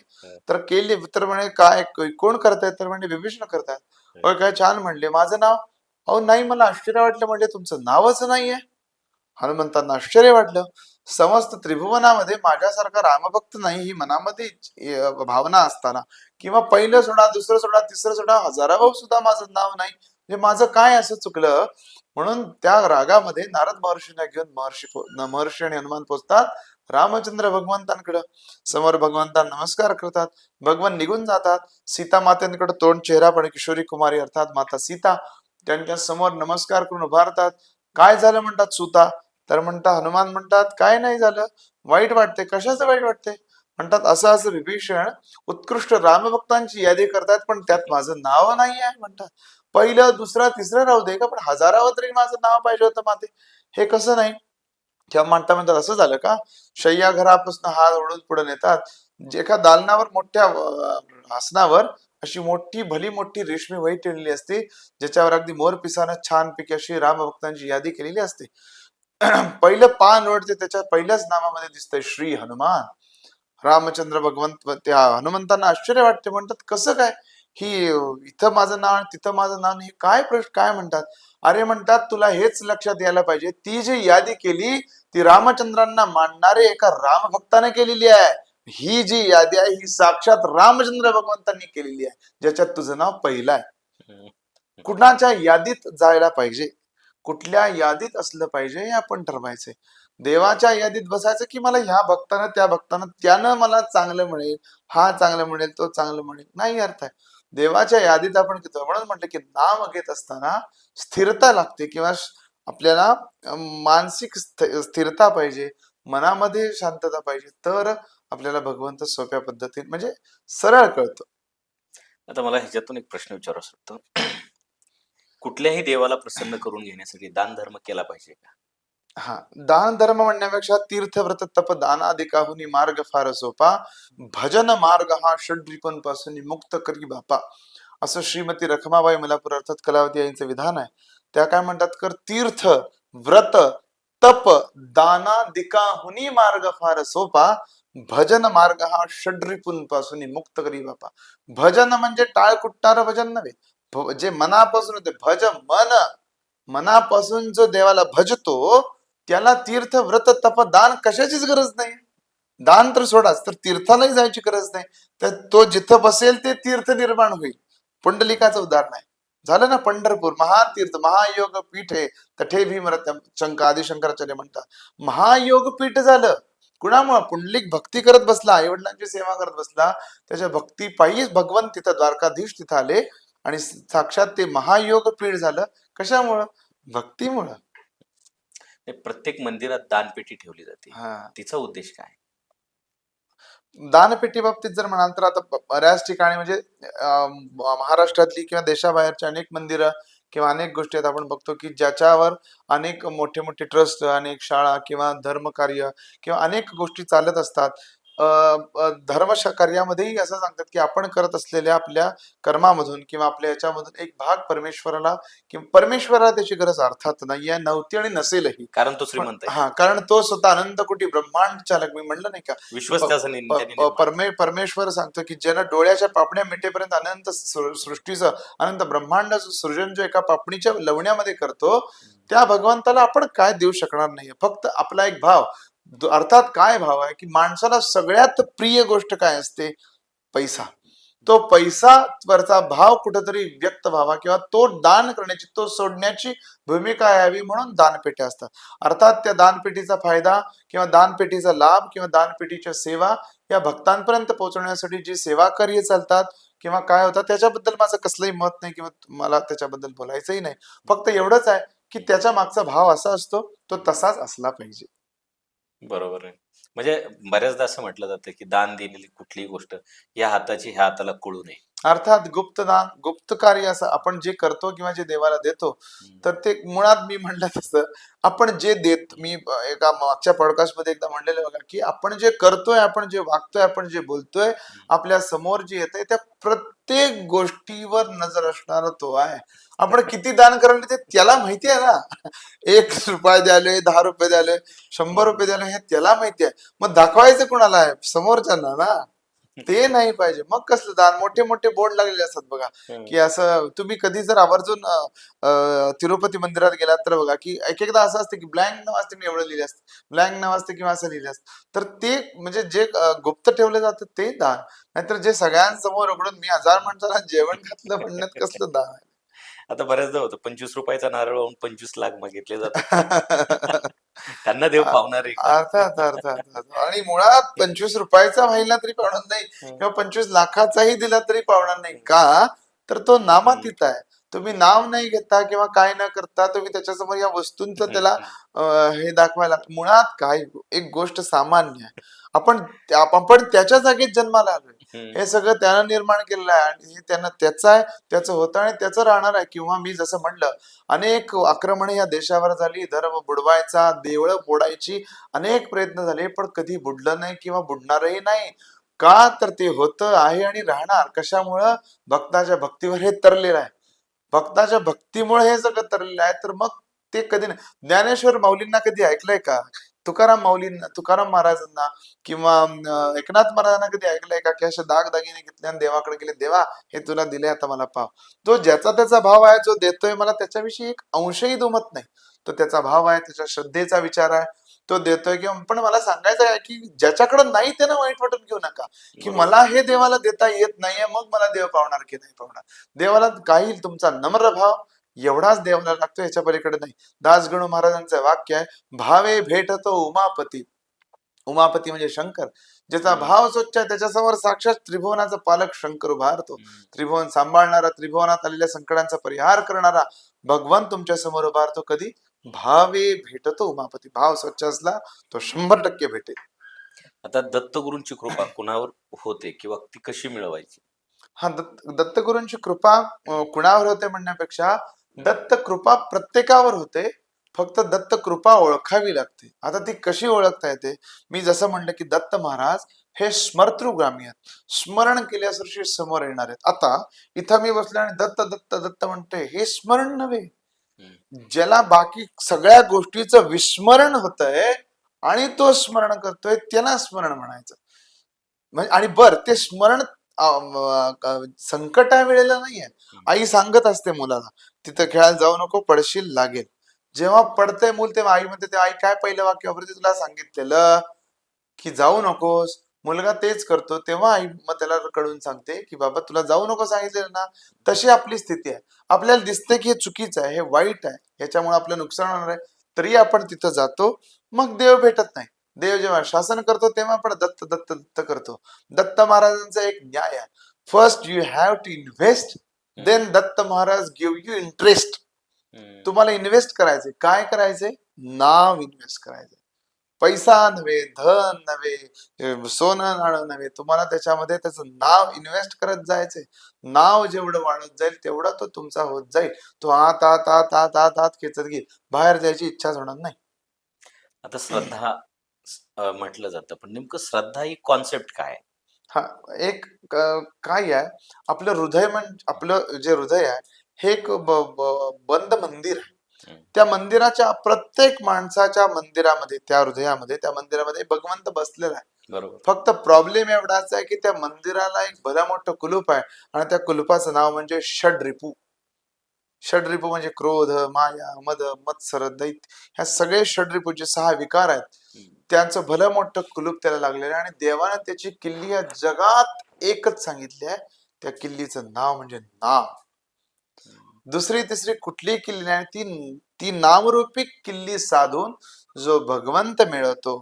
तर केली तर म्हणे काय कोण करतायत, तर म्हणे विभीषण करतायत. होय काय, छान म्हणले, माझं नाव? अहो नाही, मला आश्चर्य वाटलं, म्हणजे तुमचं नावच नाहीये. हनुमंतांना आश्चर्य वाटलं, समस्त त्रिभुवनामध्ये माझ्यासारखा रामभक्त नाही ही मनामध्ये भावना असताना, किंवा पहिलं सोडा, दुसरं सोडा, तिसरं सोडा, हजारावर सुद्धा माझं नाव नाही, म्हणजे माझं काय असं चुकलं. म्हणून त्या रागामध्ये नारद महर्षींना घेऊन महर्षी आणि हनुमान पोचतात रामचंद्र भगवंतांकडे. समोर भगवंतांना नमस्कार करतात, भगवान निघून जातात. सीता मातेकडे तोंड चेहरा पण किशोरी कुमारी अर्थात माता सीता त्यांच्या समोर नमस्कार करून उभारतात. काय झालं म्हणतात सुता, तर म्हणतात हनुमान म्हणतात काय नाही झालं, वाईट वाटते. कशाचं वाईट वाटते, म्हणतात असं असं विभीषण उत्कृष्ट रामभक्तांची यादी करतात पण त्यात माझं नाव नाही आहे म्हणतात. पहिलं दुसरं तिसरं राहू दे का, पण हजारावर तरी माझं नाव पाहिजे होतं माते, हे कसं नाही. तेव्हा म्हणतात असं झालं का. शय्या घरापासून हात ओढून पुढे नेतात, जे एका दालनावर मोठ्या आसनावर अशी मोठी भली मोठी रेशमी वही टेळलेली असते, ज्याच्यावर अगदी मोर पिसानं छानपैकी अशी रामभक्तांची यादी केलेली असते. पहिलं पान ओढते त्याच्या पहिल्याच नावामध्ये दिसतंय श्री हनुमान. रामचंद्र भगवंत त्या हनुमंतांना आश्चर्य वाटते, म्हणतात कसं काय, ही इथं माझं नाव तिथं माझं नाव, हे काय प्रश्न काय म्हणतात. अरे म्हणतात तुला हेच लक्षात यायला पाहिजे, ती जी यादी केली ती रामचंद्रांना मानणारे एका रामभक्ताने केलेली आहे. ही जी यादी आहे ही साक्षात रामचंद्र भगवंतांनी केलेली आहे, ज्याच्यात तुझं नाव पहिलं आहे. कुणाच्या यादीत जायला पाहिजे, कुठल्या यादीत असलं पाहिजे हे आपण ठरवायचंय. देवाच्या यादीत बसायचं की मला ह्या भक्तानं त्या भक्तानं त्यानं मला चांगलं मिळेल, हा चांगलं मिळेल, तो चांगलं मिळेल, नाही अर्थ आहे. देवाच्या यादीत आपण घेतो. म्हणून म्हटलं की नाम घेत असताना स्थिरता लागते, किंवा आपल्याला मानसिक स्थिरता पाहिजे, मनामध्ये शांतता पाहिजे, तर आपल्याला भगवंत सोप्या पद्धतीने म्हणजे सरळ कळतो. आता मला ह्याच्यातून एक प्रश्न विचारू शकतो. कुठल्याही देवाला प्रसन्न करून घेण्यासाठी दान धर्म केला पाहिजे का? हा, दान धर्म म्हणण्यापेक्षा तीर्थव्रत तप दानादिकाहुनी मार्ग फार सोपा, भजन मार्ग हा षड्रिपूंपासून मुक्त करी बापा, असं श्रीमती रखमाबाई मलापूर अर्थात कलावती यांचं विधान आहे. त्या काय म्हणतात, कर तीर्थ व्रत तप दानादिकाहुनी मार्ग फार सोपा, भजन मार्ग हा षड्रिपूंपासून मुक्त करी बापा. भजन म्हणजे टाळ कुटणारं भजन नव्हे, जे मनापासून होते भज मन, मनापासून जो देवाला भजतो त्याला तीर्थ व्रत तप दान कशाचीच गरज नाही. दान तर सोडाच, तर तीर्थालाही जायची गरज नाही. तर तो जिथं बसेल ते तीर्थ निर्माण होईल. पुंडलिकाचं उदाहरण आहे. झालं ना, पंढरपूर महातीर्थ महायोग पीठ आहे, तठे भीमरथ आदिशंकराचार्य म्हणतात. महायोग पीठ झालं कुणामुळं, पुंडलिक भक्ती करत बसला, आई वडिलांची सेवा करत बसला, त्याच्या भक्ती पायीच भगवंत तिथं द्वारकाधीश तिथं आले आणि साक्षात ते महायोग पीठ झालं. कशामुळं, भक्तीमुळं. प्रत्येक मंदिरात दानपेटी ठेवली जाते, हा, तिचा उद्देश काय? दानपेटी बाबतीत जर म्हणाल तर आता बऱ्याच ठिकाणी म्हणजे महाराष्ट्रातली किंवा देशाबाहेरची अनेक मंदिरं किंवा अनेक गोष्टी आहेत, आपण बघतो की ज्याच्यावर अनेक मोठे मोठे ट्रस्ट, अनेक शाळा किंवा धर्मकार्य किंवा अनेक गोष्टी चालत असतात. धर्म कार्यामध्येही असं सांगतात की आपण करत असलेल्या आपल्या कर्मामधून किंवा आपल्या याच्यामधून एक भाग परमेश्वराला, किंवा परमेश्वराला त्याची गरज अर्थात नाहीये, नव्हती आणि नसेलही. कारण तो पण श्रीमंत आहे, हा, कारण तो स्वतः अनंत कोटी ब्रह्मांड चालक, मी म्हणलं नाही का, विश्वच त्याचं त्याने निर्माण केलं. परमेश्वर सांगतो की ज्यानं डोळ्याच्या पापण्या मिटेपर्यंत अनंत सृष्टीचं अनंत ब्रह्मांडाचं सृजन जो एका पापणीच्या लवण्यामध्ये करतो, त्या भगवंताला आपण काय देऊ शकणार नाहीये. फक्त आपला एक भाव, अर्थात काय भाव आहे की माणसाला सगळ्यात प्रिय गोष्ट काय असते, पैसा. तो पैसा वरचा भाव कुठेतरी व्यक्त व्हावा, किंवा तो दान करण्याची, तो सोडण्याची भूमिका यावी, म्हणून दानपेट्या असतात. अर्थात त्या दानपेटीचा फायदा किंवा दानपेटीचा लाभ किंवा दानपेटीच्या सेवा या भक्तांपर्यंत पोहोचवण्यासाठी जी सेवा कार्य चालतात किंवा काय होतात, त्याच्याबद्दल माझं कसलंही मत नाही किंवा मला त्याच्याबद्दल बोलायचंही नाही. फक्त एवढंच आहे की त्याच्या मागचा भाव असा असतो, तो तसाच असला पाहिजे. बरोबर आहे. म्हणजे बऱ्याचदा असं म्हटलं जातं की दान दिलेली कुठलीही गोष्ट या हाताची ह्या हाताला कळू नये. अर्थात गुप्तदान गुप्त कार्य असं आपण जे करतो किंवा जे देवाला देतो तर ते मुळात मी म्हणलं तसं आपण जे देत मी एका मागच्या पॉडकास्ट मध्ये एकदा म्हणलेलं बघा की आपण जे करतोय आपण जे वागतोय आपण जे बोलतोय आपल्या समोर जे येतंय त्या प्रत्येक गोष्टीवर नजर असणारा तो आहे. आपण किती दान करायला ते त्याला माहिती आहे ना. 1 रुपया द्याले 10 रुपये द्याले 100 रुपये द्याले हे त्याला माहिती आहे. मग दाखवायचं कुणाला आहे समोरच्यांना ना. ते नाही पाहिजे. मग कसलं दान मोठे मोठे बोर्ड लागलेले असतात बघा की असं तुम्ही कधी जर आवर्जून तिरुपती मंदिरात गेलात तर बघा की एक एकदा असं असतं की ब्लँक नाव असते एवढं लिहिले असतं ब्लँक नाव असते किंवा असं लिहिलं असतं तर ते म्हणजे जे गुप्त ठेवलं जातं ते दान नाहीतर जे सगळ्यांसमोर उघडून मी 1000 माणसाला जेवण घातलं म्हणण्यात कसलं दान आता बऱ्याचदा होतं 25 रुपयाचा नारळ वाहून 25 लाख मागितले जातात. आहे. त्यांना देव पावणार आहे का? अर्थात अर्थात आणि मुळात 25 रुपयाचा व्हायला तरी पावणार नाही किंवा 25 लाखाचाही दिला तरी पावणार नाही का तर तो नामातीत आहे. तुम्ही नाव नाही घेता किंवा काय न करता तुम्ही त्याच्यासमोर या वस्तूंचं त्याला हे दाखवायला मुळात काय एक गोष्ट सामान्य आहे. आपण त्याच्या जागेत जन्माला आलोय. हे सगळं त्यानं निर्माण केलेलं आहे आणि हे त्यानं त्याचं आहे त्याचं होतं आणि त्याचं राहणार आहे किंवा मी जसं म्हणलं अनेक आक्रमणे या देशावर झाली धर्म बुडवायचा देवळं फोडायची अनेक प्रयत्न झाले पण कधी बुडलं नाही किंवा बुडणारही नाही का तर ते होतं आहे आणि राहणार कशामुळं भक्ताच्या भक्तीवर हे तरलेलं आहे. भक्ताच्या भक्तीमुळे हे सगळं तरलेलं आहे तर मग ते कधी नाही ज्ञानेश्वर माऊलींना कधी ऐकलंय का तुकाराम महाराजांना किंवा एकनाथ महाराजांना कधी ऐकलंय का की असे दागदागिने घेतले आणि देवाकडे गेले देवा हे तुला दिले आता मला पाव. जो ज्याचा त्याचा भाव आहे जो देतोय मला त्याच्याविषयी एक अंशही दुमत नाही. तो त्याचा भाव आहे त्याच्या श्रद्धेचा विचार आहे तो देतोय किंवा पण मला सांगायचं आहे की ज्याच्याकडे नाही त्यानं वाईट वाटून घेऊ नका की मला हे देवाला देता येत नाहीये मग मला देव पावणार की नाही पावणार. देवाला काही तुमचा नम्र भाव एवढाच देवाला लागतो याच्या पलीकडे नाही. दासगणू महाराजांचं वाक्य आहे भावे भेटतो उमापती. उमापती म्हणजे शंकर ज्याचा भाव स्वच्छ आहे त्याच्यासमोर साक्षात त्रिभुवनाचा पालक शंकर उभारतो. त्रिभुवन सांभाळणारा त्रिभुवनात आलेल्या संकटांचा परिहार करणारा भगवान तुमच्या समोर उभारतो कधी भावे भेटतो उमापती. भाव स्वच्छ असला तो 100% भेटेल. आता दत्तगुरूंची कृपा कुणावर होते किंवा ती कशी मिळवायची? हा दत्तगुरूंची कृपा कुणावर होते म्हणण्यापेक्षा दत्त कृपा प्रत्येकावर होते फक्त दत्त कृपा ओळखावी लागते. आता ती कशी ओळखता येते मी जसं म्हणलं की दत्त महाराज हे स्मर्तृगामी आहेत स्मरण केल्यासरशी समोर येणार आहेत. आता इथं मी बसलो आणि दत्त दत्त दत्त म्हणतोय हे स्मरण नव्हे. ज्याला बाकी सगळ्या गोष्टीचं विस्मरण होतंय आणि तो स्मरण करतोय त्याला स्मरण म्हणायचं. म्हणजे आणि बर ते स्मरण संकटा वेळेला नाहीये. आई सांगत असते मुलाला तिथं खेळायला जाऊ नको पडशील लागेल. जेव्हा पडतंय मूल तेव्हा आई म्हणते आई काय पहिलं वाक्य वापरते तुला सांगितलेलं की जाऊ नकोस. मुलगा तेच करतो तेव्हा आई मग त्याला कळून सांगते की बाबा तुला जाऊ नको सांगितलेलं ना. तशी आपली स्थिती आहे. आपल्याला दिसते की हे चुकीचं आहे हे वाईट आहे याच्यामुळे आपलं नुकसान होणार आहे तरी आपण तिथं जातो मग देव भेटत नाही. देव जेव्हा शासन करतो तेव्हा आपण दत्त दत्त दत्त करतो. दत्त महाराजांचा एक न्याय आहे first you have to invest then Datta Maharaj give you interest. तुम्हाला इन्व्हेस्ट करायचे काय करायचे नाव इन्व्हेस्ट करायचे. पैसा नव्हे धन नव्हे सोनं नाणं नव्हे तुम्हाला त्याच्यामध्ये त्याचं नाव इन्व्हेस्ट करत जायचे. नाव जेवढं वाढत जाईल तेवढा तो तुमचा होत जाईल. तो आत आत आत आत आत आत खेचत घेईल बाहेर जायची इच्छाच होणार नाही. आता श्रद्धा म्हटलं जातं पण नेमकं श्रद्धा ही कॉन्सेप्ट काय आहे? हा एक काय आहे आपलं हृदय म्हणजे आपलं जे हृदय आहे हे एक बंद मंदिर आहे. त्या मंदिराच्या प्रत्येक माणसाच्या मंदिरामध्ये त्या हृदयामध्ये त्या मंदिरामध्ये भगवंत बसलेला आहे. बरोबर. फक्त प्रॉब्लेम एवढाच आहे की त्या मंदिराला एक भलं मोठं कुलूप आहे आणि त्या कुलुपाचं नाव म्हणजे षड्रिपू. षड्रिपू म्हणजे क्रोध माया मद मत्सर दैत्य ह्या सगळे षड्रिपूचे 6 विकार आहेत. त्यांचं भलं मोठं कुलूप त्याला लागलेलं आहे आणि देवानं त्याची किल्ली या जगात एकच सांगितली आहे. त्या किल्लीचं नाव म्हणजे नाम. दुसरी तिसरी कुठली किल्ली नाही ती नामरूपी किल्ली साधून जो भगवंत मिळवतो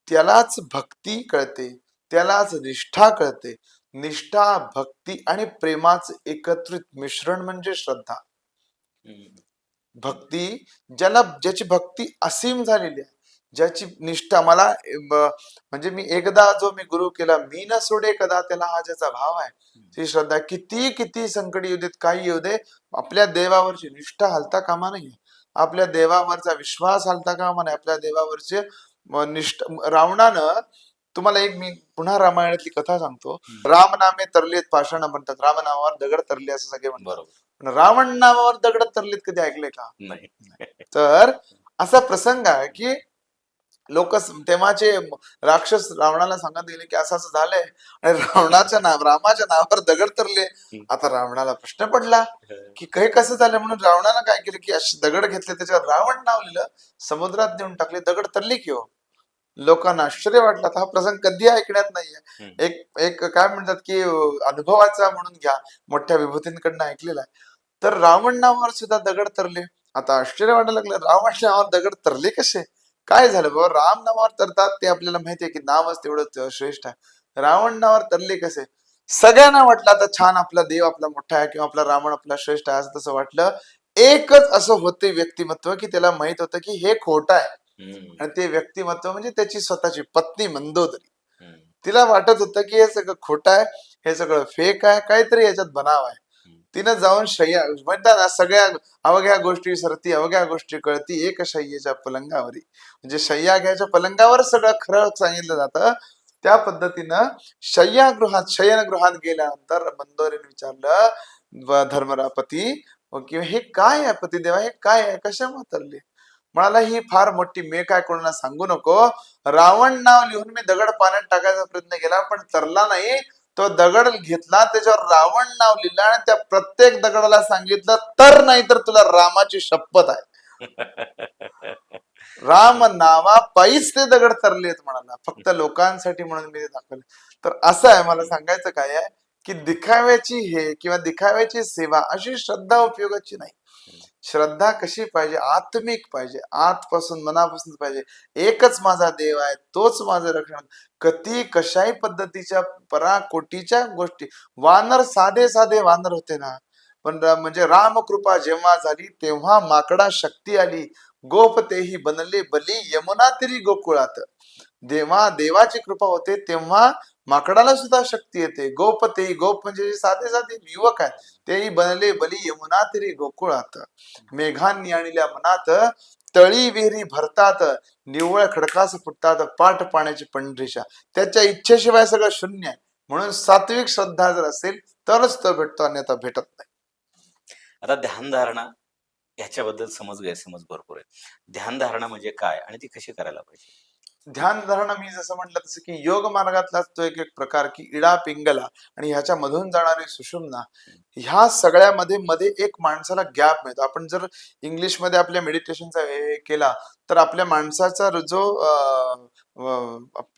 त्यालाच भक्ती कळते त्यालाच निष्ठा कळते. निष्ठा भक्ती आणि प्रेमाचं एकत्रित मिश्रण म्हणजे श्रद्धा. भक्ती ज्याची भक्ती असीम झालेली आहे ज्याची निष्ठा मला म्हणजे मी एकदा जो मी गुरु केला, मी न सोडे कदा त्याला, हा ज्याचा भाव आहे, ती श्रद्धा. किती किती संकट येऊ देत, काही येऊ दे, आपल्या देवावरची निष्ठा हलता कामा नये, आपल्या देवावरचा विश्वास हलता कामा नये, आपल्या देवावरचे निष्ठा. रावणानं, तुम्हाला एक मी पुन्हा रामायणातली कथा सांगतो. राम नामे तरलेत पाषाण म्हणतात, राम नामावर दगड तरले असं सगळे म्हणतात. बरोबर. पण रावण नामावर दगड तरलेत कधी ऐकले का? नाही. तर असा प्रसंग आहे की लोक तेव्हाचे राक्षस रावणाला सांगत गेले की असं असं झालंय, आणि रामाच्या नावावर दगड तरले. आता रावणाला प्रश्न पडला की काही कसं झालं, म्हणून रावणानं काय केलं की असे दगड घेतले, त्याच्यावर रावण नाव लिहिलं, समुद्रात नेऊन टाकले, दगड तरली की हो. लोकांना आश्चर्य वाटलं, आता हा प्रसंग कधी ऐकण्यात नाहीये. एक एक काय म्हणतात की अनुभवाचा म्हणून घ्या, मोठ्या विभूतींकडनं ऐकलेला आहे. तर रावण नावावर सुद्धा दगड तरले. आता आश्चर्य वाटायला लागलं, रावण नावावर दगड तरले कसे, काय झालं बाबा? राम नावावर तरतात ते आपल्याला माहितीये की नावच तेवढं श्रेष्ठ आहे, रावण नावावर तरले कसे? सगळ्यांना वाटलं आता छान, आपला देव आपला मोठा आहे, किंवा आपला रावण आपला श्रेष्ठ आहे, असं तसं वाटलं. एकच असं होते व्यक्तिमत्व की त्याला माहित होतं की हे खोटं आहे, आणि ते व्यक्तिमत्व म्हणजे त्याची स्वतःची पत्नी मंदोदरी. तिला वाटत होतं की हे सगळं खोटं आहे, हे सगळं फेक आहे, काहीतरी याच्यात बनाव आहे. तिनं जाऊन शय्या म्हणतात ना, सगळ्या अवघ्या गोष्टी सरती, अवघ्या गोष्टी कळती, एक शय्येच्या पलंगावरी. म्हणजे शय्या घ्यायच्या पलंगावर सगळं खरं सांगितलं जातं. त्या पद्धतीनं शयनगृहात गेल्यानंतर मंदोरीने विचारलं, धर्मरापती किंवा हे काय आहे पतिदेवा, हे काय आहे, कशामुळे तरले? म्हणाला, ही फार मोठी मेघ काय, कोणाला सांगू नको. रावण नाव लिहून मी दगड पाण्यात टाकायचा प्रयत्न केला, पण तरला नाही. तो दगड घेतला, त्याच्यावर रावण नाव लिहिलं, आणि त्या प्रत्येक दगडाला सांगितलं, तर नाही तर तुला रामाची शपथ आहे. राम नावा पायीच ते दगड तरलेत म्हणाला, फक्त लोकांसाठी म्हणून मी ते दाखवले. तर असं आहे, मला सांगायचं काय आहे की दिखाव्याची हे किंवा दिखाव्याची सेवा अशी श्रद्धा उपयोगाची नाही. श्रद्धा कशी पाहिजे? आत्मिक पाहिजे, आतपासून मनापासून पाहिजे. एकच माझा देव आहे, तोच माझं रक्षण. कधी कशाही पद्धतीच्या पराकोटीच्या गोष्टी, वानर साधे साधे वानर होते ना, पण म्हणजे रामकृपा जेव्हा झाली तेव्हा माकडा शक्ती आली. गोप तेही बनले बली, यमुना तिरी गोकुळात. देवाची कृपा होते तेव्हा माकडाला सुद्धा शक्ती येते. गोप तेही, गोप म्हणजे साधे साधे युवक आहेत, तेही बनले बली, यमुना तिरी गोकुळात. मेघांनी आणल्या मनात, तळी विहिरी भरतात, निव्वळ खडकास फुटतात, पाठ पाण्याची पंढरीच्या. त्याच्या इच्छेशिवाय सगळं शून्य आहे. म्हणून सात्विक श्रद्धा जर असेल तरच तो भेटतो, अन्यथा भेटत नाही. आता ध्यानधारणा ह्याच्याबद्दल समज गैरसमज भरपूर आहे. ध्यानधारणा म्हणजे काय आणि ती कशी करायला पाहिजे? ध्यान धारणा मी जसं म्हटलं तसं की योग मार्गातलाच तो एक एक प्रकार की इडा पिंगला आणि ह्याच्या मधून जाणारी सुषुम्ना, ह्या सगळ्यामध्ये मध्ये एक माणसाला गॅप मिळतो. आपण जर इंग्लिश मध्ये आपल्या मेडिटेशनचा हे केला तर आपल्या माणसाचा जो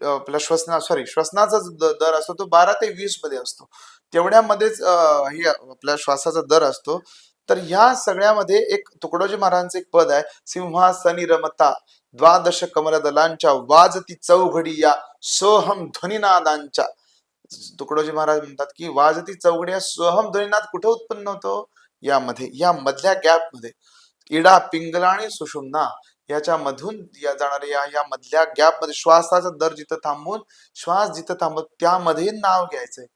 आपला श्वसनाचा जो दर असतो तो 12 ते 20 मध्ये असतो. तेवढ्यामध्येच ही आपल्या श्वासाचा दर असतो. तर ह्या सगळ्यामध्ये एक तुकडोजी महाराजांचं एक पद आहे, सिंहासनी रमता द्वादश कमलदलांच्या, वाजती चौघडी या सोहम ध्वनिनादांच्या. तुकडोजी महाराज म्हणतात की वाजती चौघडी या सोहम ध्वनिनाद कुठे उत्पन्न होतो? यामध्ये, या मधल्या गॅप मध्ये. इडा पिंगला आणि सुषुम्ना याच्या मधून या जाणाऱ्या या मधल्या गॅप मध्ये श्वासाचा दर जिथं थांबून, श्वास जिथं थांबत, त्यामध्ये नाव घ्यायचंय,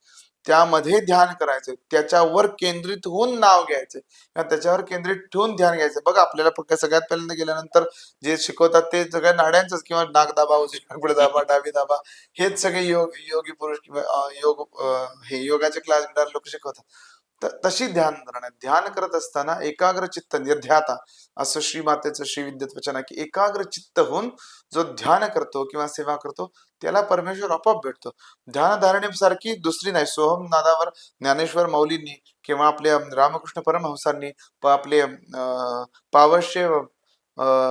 त्यामध्ये ध्यान करायचंय, त्याच्यावर केंद्रित होऊन नाव घ्यायचंय, त्याच्यावर केंद्रित ठेवून ध्यान घ्यायचं. बघा, आपल्याला फक्त सगळ्यात पहिल्यांदा गेल्यानंतर जे शिकवतात ते सगळ्या नाड्यांच, किंवा नाक दाबा, उजवी पुढे दाबा, डावी दाबा, हेच सगळे योगी पुरुष किंवा हे योगाचे क्लास घेणारे लोक शिकवतात. तर तशी ध्यान धारणा, ध्यान करत असताना एकाग्र चित्त निर्ध्याता, असं श्री मातेचं श्री विद्येत वचन आहे की एकाग्र चित्त होऊन जो ध्यान करतो किंवा सेवा करतो त्याला परमेश्वर आपोआप भेटतो. ध्यान धारणेसारखी दुसरी नाही. सोहम नादावर ज्ञानेश्वर माऊलींनी किंवा आपल्या रामकृष्ण परमहंसांनी, आपले पावश्य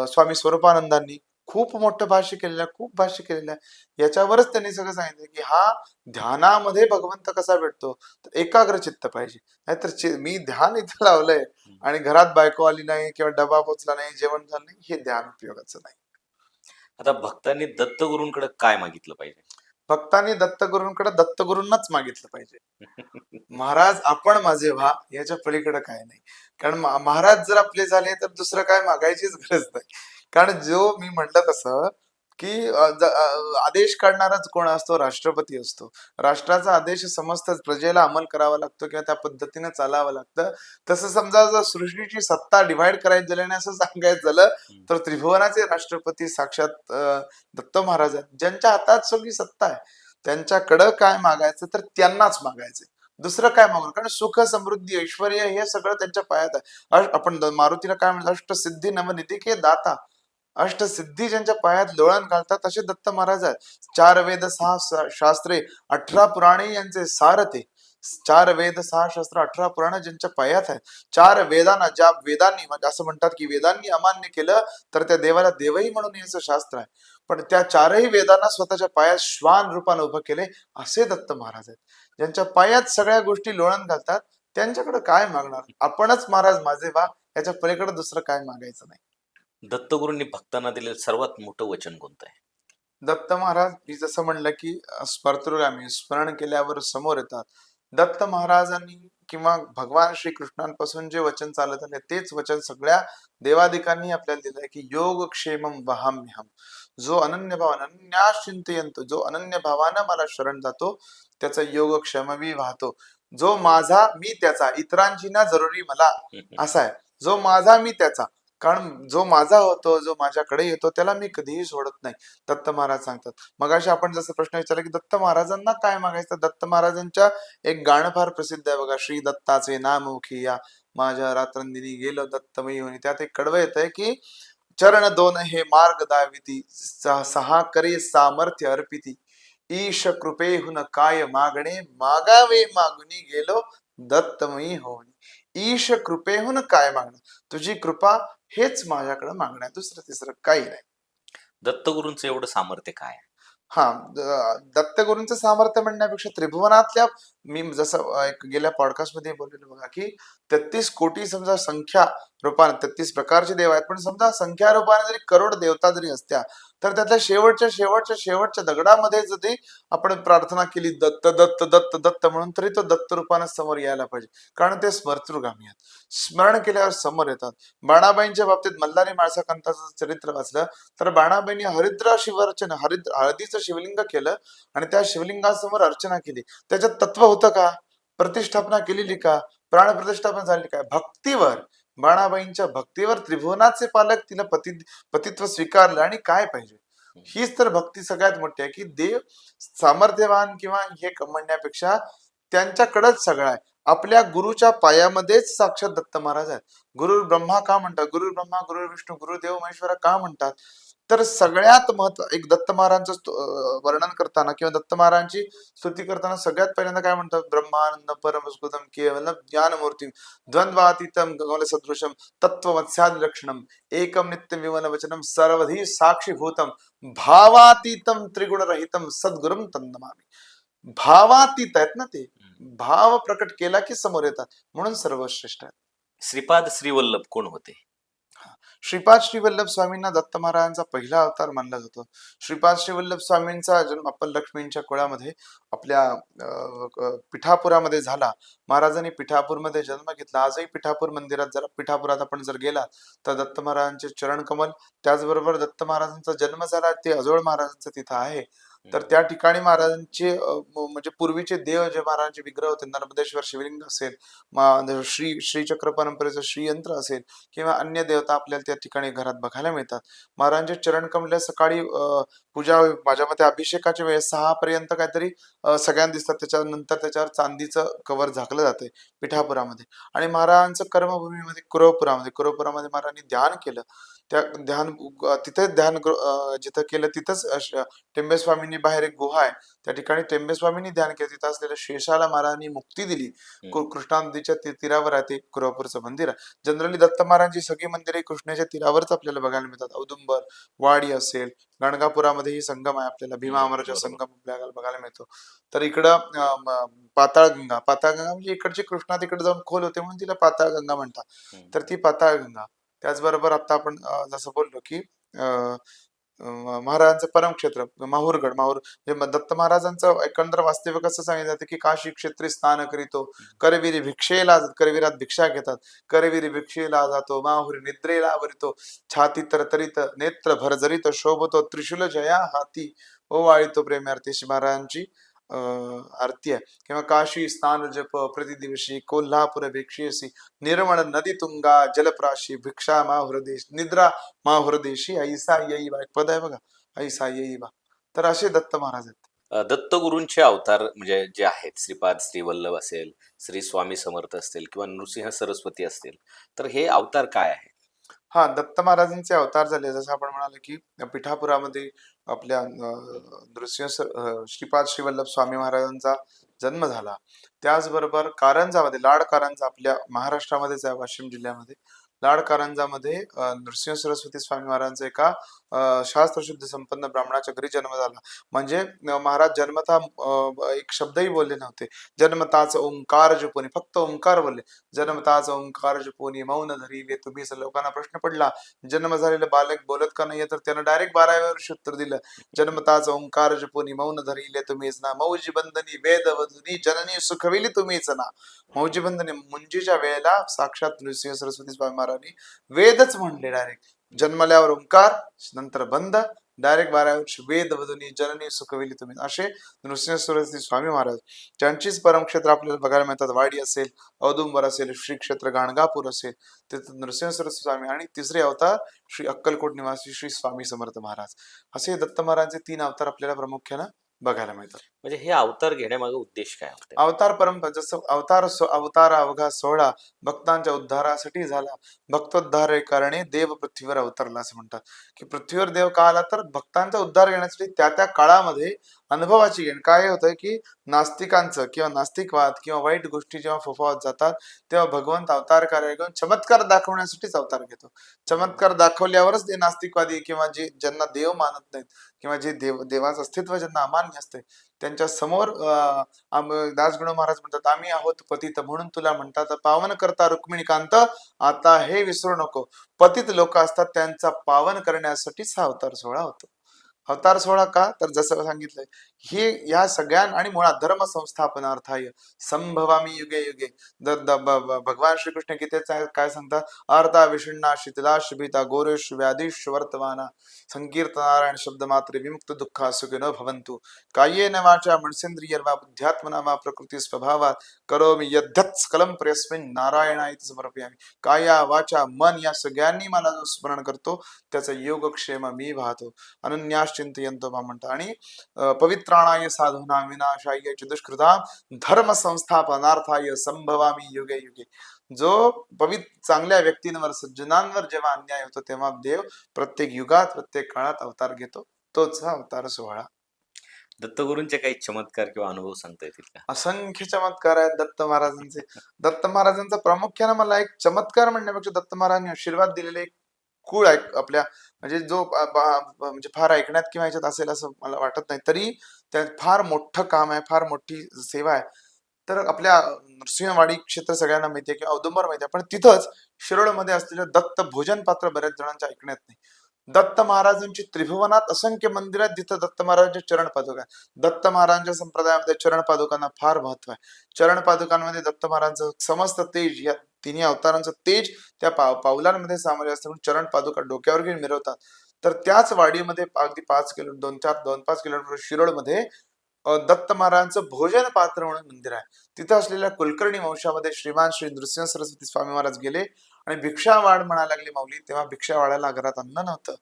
स्वामी स्वरूपानंदांनी खूप मोठं भाष्य केलेलं आहे, खूप भाष्य केलेलं आहे. याच्यावरच त्यांनी सगळं सांगितलं की हा ध्यानामध्ये भगवंत कसा भेटतो, तर एकाग्र चित्त पाहिजे. नाहीतर मी ध्यान इथं लावलंय आणि घरात बायको आली नाही किंवा डबा पोचला नाही, जेवण झालं नाही, हे ध्यान उपयोगाचं नाही. आता भक्तांनी दत्तगुरूंकडे काय मागितलं पाहिजे? भक्तांनी दत्तगुरूंकडे दत्तगुरूंनाच मागितलं पाहिजे. महाराज आपण माझे व्हा, याच्या पलीकडे काय नाही. कारण महाराज जर आपले झाले तर दुसरं काय मागायचीच गरज नाही. कारण जो मी म्हटलं तसं की आदेश काढणाराच कोण असतो? राष्ट्रपती असतो. राष्ट्राचा आदेश समस्त प्रजेला अंमल करावा लागतो किंवा त्या पद्धतीने चालावं लागतं. तसं समजा जर सृष्टीची सत्ता डिव्हाइड करायची झाली आणि असं सांगायचं झालं तर त्रिभुवनाचे राष्ट्रपती साक्षात दत्त महाराज आहेत, ज्यांच्या हातात सगळी सत्ता आहे. त्यांच्याकडं काय मागायचं तर त्यांनाच मागायचं. दुसरं काय मागू, कारण सुख समृद्धी ऐश्वर हे सगळं त्यांच्या पायात आहे. आपण मारुतीला काय म्हणतो? अष्टसिद्धी नवनिधी के दाता. अष्टसिद्धी ज्यांच्या पायात लोळण घालतात असे दत्त महाराज आहेत. 4 वेद 6 शास्त्रे 18 पुराणे यांचे सारथे. 4 वेद 6 शास्त्र 18 पुराण ज्यांच्या पायात आहेत. 4 वेदांना, ज्या वेदांनी म्हणजे असं म्हणतात की वेदांनी अमान्य केलं तर त्या देवाला देवही म्हणून याचं शास्त्र आहे. पण त्या 4ही वेदांना स्वतःच्या पायात श्वान रूपानं उभं केले असे दत्त महाराज आहेत, ज्यांच्या पायात सगळ्या गोष्टी लोळण घालतात. त्यांच्याकडे काय मागणार? आपणच महाराज माझे व्हा, याच्या पलीकडे दुसरं काय मागायचं नाही. दत्तगुरूंनी भक्तांना दिलेलं सर्वात मोठं वचन कोणतं आहे? दत्त महाराज, मी जसं म्हणलं की स्पर्तुगामी स्मरण केल्यावर समोर येतात. दत्त महाराजांनी किंवा भगवान श्रीकृष्णांपासून जे वचन चालत आले तेच वचन सगळ्या देवादिकांनी आपल्याला दिलंय की योगक्षेमम वहाम्यहम. जो अनन्य भाव अनन्यास चिंतयंत, जो अनन्य भावानं मला शरण जातो त्याचा योगक्षेम मी वाहतो. जो माझा मी त्याचा, इतरांची ना जरुरी मला, असा आहे. जो माझा मी त्याचा, कारण जो माझा होतो, जो माझ्याकडे येतो त्याला मी कधीही सोडत नाही, दत्त महाराज सांगतात. मगाशी आपण जसं प्रश्न विचारला की दत्त महाराजांना काय मागायचं, दत्त महाराजांच्या एक गाणं फार प्रसिद्ध आहे बघा, श्री दत्ताचे नाम मुखी या माझ्या रात्रंदिनी गेलो दत्तमयी होणी. त्यात एक कडवं येत आहे की चरण दोन हे मार्ग दाविती, सहा करे सामर्थ्य अर्पिती, ईश कृपेहुन काय मागणे, मागावे मागुनी गेलो दत्तमयी होणी. ईश कृपेहुन काय मागणं, तुझी कृपा हेच माझ्याकडे मागणं आहे, दुसरं तिसरं काही नाही. दत्तगुरूंचं एवढं सामर्थ्य काय आहे? हा, दत्तगुरूंचं सामर्थ्य म्हणण्यापेक्षा त्रिभुवनातल्या, मी जसं एक गेल्या पॉडकास्ट मध्ये बोललेलो बघा की 33 कोटी समजा संख्या रूपाने 33 प्रकारचे देव आहेत, पण समजा संख्या रूपाने जरी करोड देवता जरी असत्या तर त्यातल्या शेवटच्या शेवटच्या शेवटच्या दगडामध्ये जरी आपण प्रार्थना केली दत्त दत्त दत्त दत्त म्हणून, तरी तो दत्त रूपाने समोर यायला पाहिजे, कारण ते स्मर्तृगामी आहेत. स्मरण केल्यावर समोर येतात. बाणाबाईंच्या बाबतीत मल्हारी माळसाकांताचं चरित्र वाचलं तर बाणाबाईंनी हरिद्रा शिवरचना, हळदीचं शिवलिंग केलं आणि त्या शिवलिंगासमोर अर्चना केली. त्याच्यात तत्व होतं का? प्रतिष्ठापना केलेली का? प्राण प्रतिष्ठापना झाली काय? भक्तीवर, बाणाबाईंच्या भक्तीवर त्रिभुवनाचे पालक तिला पतित्व स्वीकारलं. आणि काय पाहिजे? हीच तर भक्ती सगळ्यात मोठी आहे की देव सामर्थ्यवान किंवा हे म्हणण्यापेक्षा त्यांच्याकडेच सगळं आहे. आपल्या गुरुच्या पायामध्येच साक्षात दत्त महाराज आहेत. गुरु ब्रह्मा का म्हणतात? गुरु ब्रह्मा गुरु विष्णू गुरुदेव महेश्वरा का म्हणतात? तर सगळ्यात महत्व, एक दत्त महाराजांचं वर्णन करताना किंवा दत्त महाराजांची स्तुती करताना सगळ्यात पहिल्यांदा काय म्हणतात? ब्रह्मानंद परमस्कृतम केवलम ज्ञानमूर्ती द्वंद्वातीतम गगन सदृशम तत्वमत्स्याद लक्षणम एकम नित्य विमल वचनम सर्वधी साक्षीभूतम भावातीतम त्रिगुणरहितम सद्गुरुम तन्नमामि. भावातीत आहेत ना ते, भाव प्रकट केला की समोर येतात, म्हणून सर्वश्रेष्ठ आहेत. श्रीपाद श्रीवल्लभ कोण होते? श्रीपाद श्रीवल्लभ स्वामींना दत्त महाराजांचा पहिला अवतार मानला जातो. श्रीपाद श्रीवल्लभ स्वामींचा जन्म आपण लक्ष्मींच्या कुळामध्ये आपल्या पिठापुरामध्ये झाला. महाराजांनी पिठापूरमध्ये जन्म घेतला. आजही पिठापूर मंदिरात, जरा पिठापुरात आपण जर गेला तर दत्त महाराजांचे चरण कमल, त्याचबरोबर दत्त महाराजांचा जन्म झाला ते अजोळ महाराजांचं तिथं आहे. तर त्या ठिकाणी महाराजांचे म्हणजे पूर्वीचे देव जे महाराजांचे विग्रह होते, नर्मदेश्वर शिवलिंग असेल, श्रीचक्र परंपरेचं श्रीयंत्र असेल किंवा अन्य देवता आपल्याला त्या ठिकाणी घरात बघायला मिळतात. महाराजांचे चरण कमल सकाळी पूजा, माझ्या मते अभिषेकाच्या वेळेस 6 पर्यंत काहीतरी सगळ्यांना दिसतात. त्याच्यानंतर त्याच्यावर चांदीचं कवर झाकलं जाते पिठापुरामध्ये. आणि महाराजांचं कर्मभूमीमध्ये कुरवपुरामध्ये महाराजांनी ध्यान केलं. त्या तिथे जिथं केलं तिथंच टेंबेस्वामींनी बाहेर एक गुहा आहे, त्या ठिकाणी टेंबेस्वामींनी ध्यान केलं. तिथं असलेल्या शेषाला महाराजांनी मुक्ती दिली. कृष्णा नदीच्या तीरावर आहे ते कुरवपूरचं मंदिर आहे. जनरली दत्त महाराजांची सगळी मंदिरे कृष्णेच्या तीरावरच आपल्याला बघायला मिळतात. औदुंबर, वाडी असेल, गणगापुरामध्ये ही संगम आहे, आपल्याला भीमा अमरचा संगम आपल्याला बघायला मिळतो. तर इकडं पाताळगंगा म्हणजे इकडची कृष्णा तिकडे जाऊन खोल होते म्हणून तिला पाताळगंगा म्हणतात. तर ती पाताळगंगा. त्याचबरोबर आता आपण जसं बोललो की महाराजांचं परमक्षेत्र माहूरगड माहूर दत्त महाराजांचं एकंदर वास्तव्य कसं सांगितलं जातं की काशी क्षेत्री स्नान करीतो, करविरी भिक्षेला करविरात भिक्षा घेतात, करविरी भिक्षेला जातो, माहुरी निद्रेला वरितो, छाती तरतरीत नेत्र भरजरीत शोभतो, त्रिशूल जया हाती ओवाळीतो प्रेमार्थीशी महाराजांची आरती आहे. किंवा काशी स्नान जप प्रतिदिवशी कोल्हापूर भिक्षेसी, निर्मळ नदी तुंगा जलप्राशी, भिक्षा माहुरदेश निद्रा माहुरदेशी, ऐसा येई बा, एक पद आहे बघा, ऐसा येई बा. तर असे दत्त महाराज आहेत. दत्तगुरूंचे अवतार म्हणजे जे आहेत, श्रीपाद श्रीवल्लभ असेल, श्री स्वामी समर्थ असतील किंवा नृसिंह सरस्वती असतील, तर हे अवतार काय आहे? हा, दत्त महाराजांचे अवतार झाले जसं आपण म्हणालो की पिठापुरामध्ये आपल्या श्रीपाद श्रीवल्लभ स्वामी महाराजांचा जन्म झाला. त्याचबरोबर कारंजामध्ये लाड कारंजा आपल्या महाराष्ट्रामध्येच आहे, वाशिम जिल्ह्यामध्ये लाड कारंजामध्ये नृसिंह सरस्वती स्वामी महाराजांचा एका शास्त्रशुद्ध संपन्न ब्राह्मणाच्या घरी जन्म झाला. म्हणजे महाराज जन्मता एक शब्दही बोलले नव्हते. जन्मताच ओंकार जपोनी, फक्त ओंकार बोलले. जन्मताच ओंकार जपोनी मौन धरिले तुम्ही. लोकांना प्रश्न पडला जन्म झालेलं बालक बोलत का नाहीये, तर त्यानं डायरेक्ट 12व्या वर्षी उत्तर दिलं, जन्मताच ओंकार जपोनी मौन धरिले तुम्हीच ना, मौजी बंधनी वेद वधुनी जननी सुखविली तुम्हीच ना. मौजी बंधनी मुंजीच्या वेळेला साक्षात नृसिंह सरस्वती स्वामी महाराजांनी वेदच म्हणले डायरेक्ट. जन्मल्यावर ओंकार, नंतर बंद, डायरेक्ट 12 वर्ष वेद वधुनी जननी सुखविली तुम्ही. असे नृसिंह सरस्वती स्वामी महाराज, त्यांचीच परमक्षेत्र आपल्याला बघायला मिळतात. वाडी असेल, औदुंबर असेल, श्री क्षेत्र गाणगापूर असेल, तिथे नृसिंह सरस्वती स्वामी. आणि तिसरे अवतार श्री अक्कलकोट निवासी श्री स्वामी समर्थ महाराज. असे दत्त महाराजांचे 3 अवतार आपल्याला प्रामुख्यानं बघायला मिळतात. म्हणजे हे अवतार घेण्यामागे उद्देश काय होते? अवतार परंपरा जसं अवतार अवघा 16 भक्तांच्या उद्धारासाठी झाला, भक्तोद्धार करणे देव पृथ्वीवर अवतरला असं म्हणतात. की पृथ्वीवर देव का आला, तर भक्तांचा उद्धार घेण्यासाठी त्या त्या काळामध्ये अनुभवाची घेण. काय होतं की नास्तिकांचं किंवा नास्तिकवाद किंवा वाईट गोष्टी जेव्हा फोफावत जातात, तेव्हा भगवंत अवतार कार्य घेऊन चमत्कार दाखवण्यासाठीच अवतार घेतो. चमत्कार दाखवल्यावरच ते नास्तिकवादी किंवा जे ज्यांना देव मानत नाहीत किंवा जे देवाचं अस्तित्व ज्यांना अमान्य असते, त्यांच्या समोर दासगणू महाराज म्हणतात, आम्ही आहोत पतित म्हणून तुला म्हणतात पावन करता रुक्मिणीकांत, आता हे विसरू नको. पतित लोक असतात त्यांचा पावन करण्यासाठीच हा अवतार सोहळा होतो. अवतार सोहळा का, तर जसं सांगितलंय हे या सगळ्या आणि मुळात धर्म संस्थापनार्थाय संभवामी युगे युगे. भगवान श्रीकृष्ण गीतेत काय सांगतात, अर्धा विषण्णा शिथिला शुभिता गोरेश व्याधीश वर्तमाना संकीर्तनारायण शब्द मात्रे विमुक्त दुःखा सुखिनो भवंतु. कायेन वाचा मनसेंद्रियर्वा बुद्ध्यात्मना वा प्रकृती स्वभावात करोमि यद्धत् सकलं प्रयस्मिन् नारायणाय समर्पयामि. काया वाचा मन या सगळ्यांनी मला जो स्मरण करतो त्याचा योगक्षेम मी वाहतो. अनन्यास चिंतयन्तो मां म्हणतात. आणि पवित्राणाय साधूना विनाशाय च दुष्कृता धर्म संस्थापनार्थाय संभवामी युगे युगे. जो चांगल्या व्यक्तींवर सज्जनांवर जेव्हा अन्याय होतो तेव्हा देव प्रत्येक युगात प्रत्येक काळात अवतार घेतो. तोच हा अवतार सोहळा. दत्तगुरूंचे काही चमत्कार किंवा अनुभव सांगता येतील का? असंख्य चमत्कार आहेत दत्त महाराजांचे. दत्त महाराजांचा प्रामुख्याने मला एक चमत्कार म्हणण्यापेक्षा दत्त महाराजांनी आशीर्वाद दिलेले एक कुळ आहे आपल्या, म्हणजे जो म्हणजे फार ऐकण्यात किंवा याच्यात असेल असं मला वाटत नाही, तरी त्यात फार मोठं काम आहे, फार मोठी सेवा आहे. तर आपल्या नृसिंहवाडी क्षेत्र सगळ्यांना माहिती आहे किंवा औदुंबर माहिती आहे, पण तिथंच शिरोळमध्ये असलेलं दत्त भोजन पात्र बऱ्याच जणांच्या ऐकण्यात नाही. दत्त महाराजांची त्रिभुवनात असंख्य मंदिर आहेत जिथं दत्त महाराजांचे चरण पादुका आहे. दत्त महाराजांच्या संप्रदायामध्ये चरण पादुकांना फार महत्व आहे. चरण पादुकांमध्ये दत्त महाराजांचं समस्त तेज, या तिन्ही अवतारांचं तेज त्या पावलांमध्ये सामावले असतं. चरण पादुका डोक्यावर घेऊन मिरवतात. तर त्याच वाडीमध्ये अगदी 2-5 किलोमीटर शिरोळमध्ये दत्त महाराजांचं भोजन पात्र म्हणून मंदिर आहे. तिथं असलेल्या कुलकर्णी वंशामध्ये श्रीमान श्री नृसिंह सरस्वती स्वामी महाराज गेले आणि भिक्षा वाढ म्हणायला लागले माऊली. तेव्हा भिक्षा वाढायला घरात अन्न नव्हतं,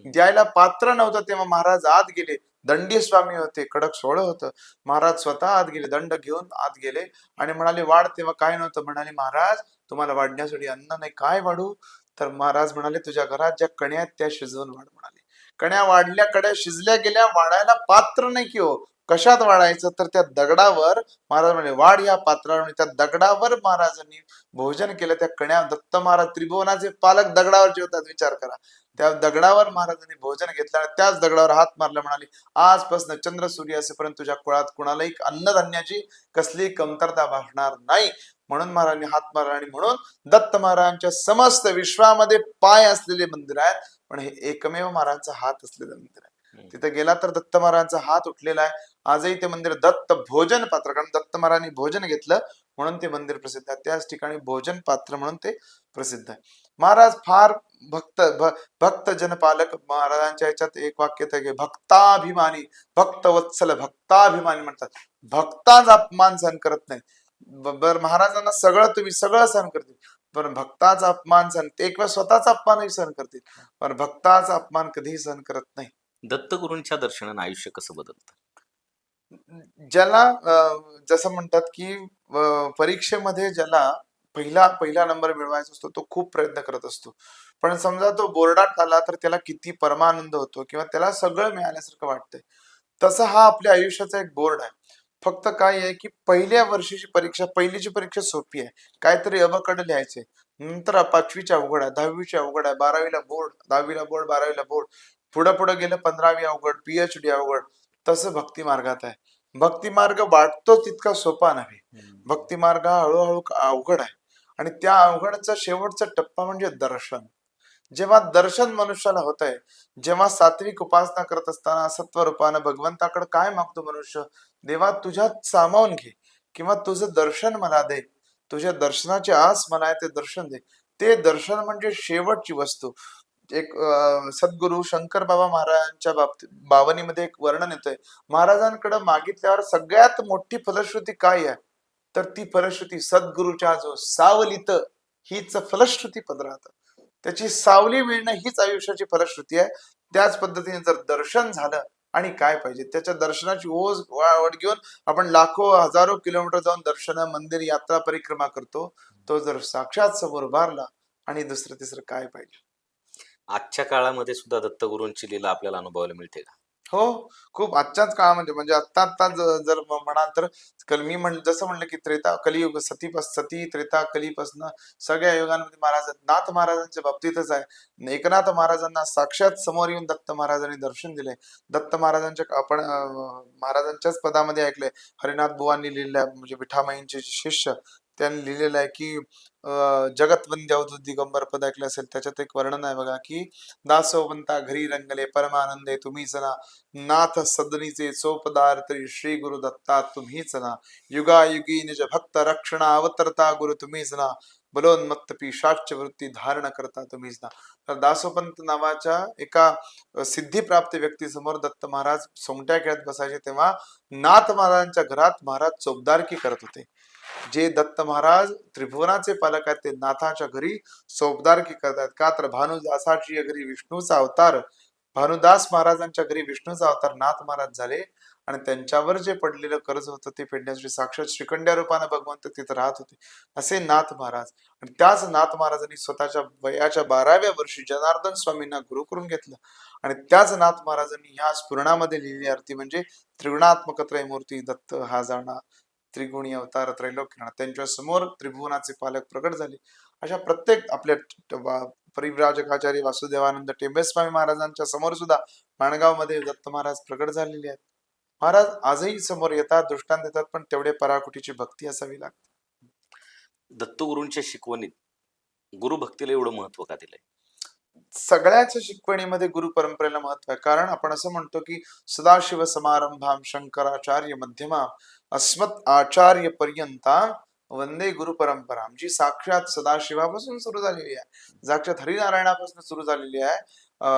द्यायला पात्र नव्हतं. तेव्हा महाराज आत गेले. दंडी स्वामी होते, कडक सोहळं होतं. महाराज स्वतः आत गेले, दंड घेऊन आत गेले आणि म्हणाले वाढ. तेव्हा काय नव्हतं. म्हणाले महाराज तुम्हाला वाढण्यासाठी अन्न नाही, काय वाढू. तर महाराज म्हणाले तुझ्या घरात ज्या कण्या आहेत त्या शिजवून वाढ म्हणाले. कण्या वाढल्या, कड्या शिजल्या गेल्या, वाढायला पात्र नाही की हो. कशात वाढायचं, तर त्या दगडावर महाराज म्हणे वाढ या पात्रावर. त्या दगडावर महाराजांनी भोजन केलं. त्या कण्या दत्त महाराज त्रिभुवनाचे पालक दगडावर जेवतात, विचार करा. त्या दगडावर महाराजांनी भोजन घेतलं आणि त्याच दगडावर हात मारला. म्हणाले आजपासून चंद्र सूर्य असेपर्यंत तुझ्या कुळात कुणालाही अन्नधान्याची कसली कमतरता भासणार नाही. म्हणून महाराजांनी हात मारला आणि म्हणून दत्त महाराजांच्या समस्त विश्वामध्ये पाय असलेले मंदिर आहेत, पण हे एकमेव महाराजांचा हात असलेलं मंदिर आहे. तिथे गेला तर दत्त महाराजांचा हात उठलेला आहे. आजही ते मंदिर दत्त भोजन पात्र, कारण दत्त महाराजांनी भोजन घेतलं म्हणून ते मंदिर प्रसिद्ध आहे. त्याच ठिकाणी भोजन पात्र म्हणून ते प्रसिद्ध आहे. महाराज फार भक्त जनपालक. महाराजांच्या याच्यात एक वाक्य आहे की भक्ताभिमानी, भक्त वत्सल भक्ताभिमानी म्हणतात. भक्ताचा अपमान सहन करत नाही. बर महाराजांना सगळं तुम्ही सगळं सहन करतील, पण भक्ताचा अपमान सहन, ते एक वेळ स्वतःचा अपमानही सहन करतील, पण भक्ताचा अपमान कधीही सहन करत नाही. दत्तगुरूंच्या दर्शनानं आयुष्य कसं बदलतं? ज्याला जसं म्हणतात की परीक्षेमध्ये ज्याला पहिला पहिला नंबर मिळवायचा असतो तो खूप प्रयत्न करत असतो, पण समजा तो बोर्डात आला तर त्याला किती परमानंद होतो किंवा त्याला सगळं मिळाल्यासारखं वाटतंय. तसं हा आपल्या आयुष्याचा एक बोर्ड आहे. फक्त काय आहे की पहिल्या वर्षीची परीक्षा, पहिलीची परीक्षा सोपी आहे, काहीतरी अबकड लिहायचे. नंतर 5वीची अवघड आहे, 10वीची अवघड आहे, 12वीला बोर्ड, 10वीला बोर्ड, 12वीला बोर्ड, पुढे पुढे गेलं 15वी अवघड, PhD अवघड. तसं भक्ती मार्गात आहे. भक्ती मार्ग वाटतो तितका सोपा नव्हे. भक्ती मार्ग हा हळूहळू अवघड आहे, आणि त्या अवघडचा शेवटचा टप्पा म्हणजे दर्शन. जेव्हा दर्शन मनुष्याला होत आहे, जेव्हा सात्विक उपासना करत असताना सत्व रूपानं भगवंताकडे काय मागतो मनुष्य, देवा तुझ्यात सामावून घे, किंवा तुझं दर्शन मला दे, तुझ्या दर्शनाची आस मला आहे, ते दर्शन दे. ते दर्शन म्हणजे शेवटची वस्तू. एक सद्गुरु शंकर बाबा महाराजांच्या बाबतीत बावनीमध्ये एक वर्णन येतंय. महाराजांकडे मागितल्यावर सगळ्यात मोठी फलश्रुती काय आहे, तर ती फलश्रुती सद्गुरूच्या जो सावलीत हीच फलश्रुती पद राहतं. त्याची सावली मिळणं हीच आयुष्याची फलश्रुती आहे. त्याच पद्धतीने जर दर्शन झालं, आणि काय पाहिजे, त्याच्या दर्शनाची ओझ वाढ घेऊन आपण लाखो हजारो किलोमीटर जाऊन दर्शन, मंदिर, यात्रा, परिक्रमा करतो. तो जर साक्षात समोर उभारला, आणि दुसरं तिसरं काय पाहिजे. आजच्या काळामध्ये सुद्धा दत्तगुरूंची लीला आपल्याला अनुभवायला मिळते का? हो, खूप आजच्याच काळामध्ये, म्हणजे आत्ता जर म्हणाल तर मी जसं म्हणलं की त्रेता कलियुग, सती त्रेता कलीपासनं सगळ्या युगांमध्ये महाराज, नाथ महाराजांच्या बाबतीतच आहे. एकनाथ महाराजांना साक्षात समोर येऊन दत्त महाराजांनी दर्शन दिले. दत्त महाराजांच्या आपण महाराजांच्याच पदामध्ये ऐकलंय, हरिनाथ बुवांनी लिहिलेलं, म्हणजे विठामाईंचे शिष्य, त्यांनी लिहिलेलं आहे की जगतवंद्य अवधूत दिगंबर पद ऐकलं असेल. त्याच्यात एक वर्णन आहे बघा की दासोवंता घरी रंगले परमानंदे तुम्हीच ना, नाथ सदनीचे चोपदार श्री गुरु दत्ता तुम्हीच ना, युगायुगी निज भक्त रक्षणा अवतरता गुरु तुम्हीच ना, बलोन्मत्त पिशाच्य वृत्ती धारण करता तुम्हीच ना. तर दासोपंत नावाच्या एका सिद्धिप्राप्त व्यक्तीसमोर दत्त महाराज सोंगट्या खेळत बसायचे, तेव्हा नाथ महाराजांच्या घरात महाराज चोपदारकी करत होते. जे दत्त महाराज त्रिभुवनाचे पालक आहेत, ते नाथाच्या घरी चोपदारकी करतात. का तर भानुदासाची घरी विष्णूचा अवतार, भानुदास महाराजांच्या घरी विष्णूचा अवतार नाथ महाराज झाले, आणि त्यांच्यावर जे पडलेलं कर्ज होतं ते फेडण्यासाठी साक्षात श्रीखंड्या रूपानं भगवंत तिथं राहत होते, असे नाथ महाराज. आणि त्याच नाथ महाराजांनी स्वतःच्या वयाच्या 12व्या वर्षी जनार्दन स्वामींना गुरु करून घेतलं. आणि त्याच नाथ महाराजांनी ह्या स्फुरणामध्ये लिहिलेली आरती म्हणजे त्रिगुणात्मक त्रयमूर्ती दत्त हा जाणा, त्रिगुणी अवतार त्रैलोक्य, त्यांच्या समोर त्रिभुवनाचे पालक प्रकट झाले. अशा प्रत्येक आपल्या परिव्राजकाचार्य वासुदेवानंद टेंबे स्वामी महाराजांच्या समोर सुद्धा माणगाव मध्ये दत्त महाराज प्रकट झालेले आहेत. महाराज आजही समोर येतात, दृष्टांत देतात, पण तेवढे पराकुटीची भक्ती असावी लागते. दत्तगुरूंच्या शिकवणीत गुरुभक्तीला एवढं महत्व का दिलंय? सगळ्याच शिकवणीमध्ये गुरु परंपरेला महत्व आहे. कारण आपण असं म्हणतो की सदाशिव समारंभाम शंकराचार्य मध्यमा अस्मत् आचार्य पर्यंता वंदे गुरु परंपरा, जी साक्षात सदाशिवापासून सुरू झालेली आहे, साक्षात हरिनारायणापासून सुरू झालेली आहे,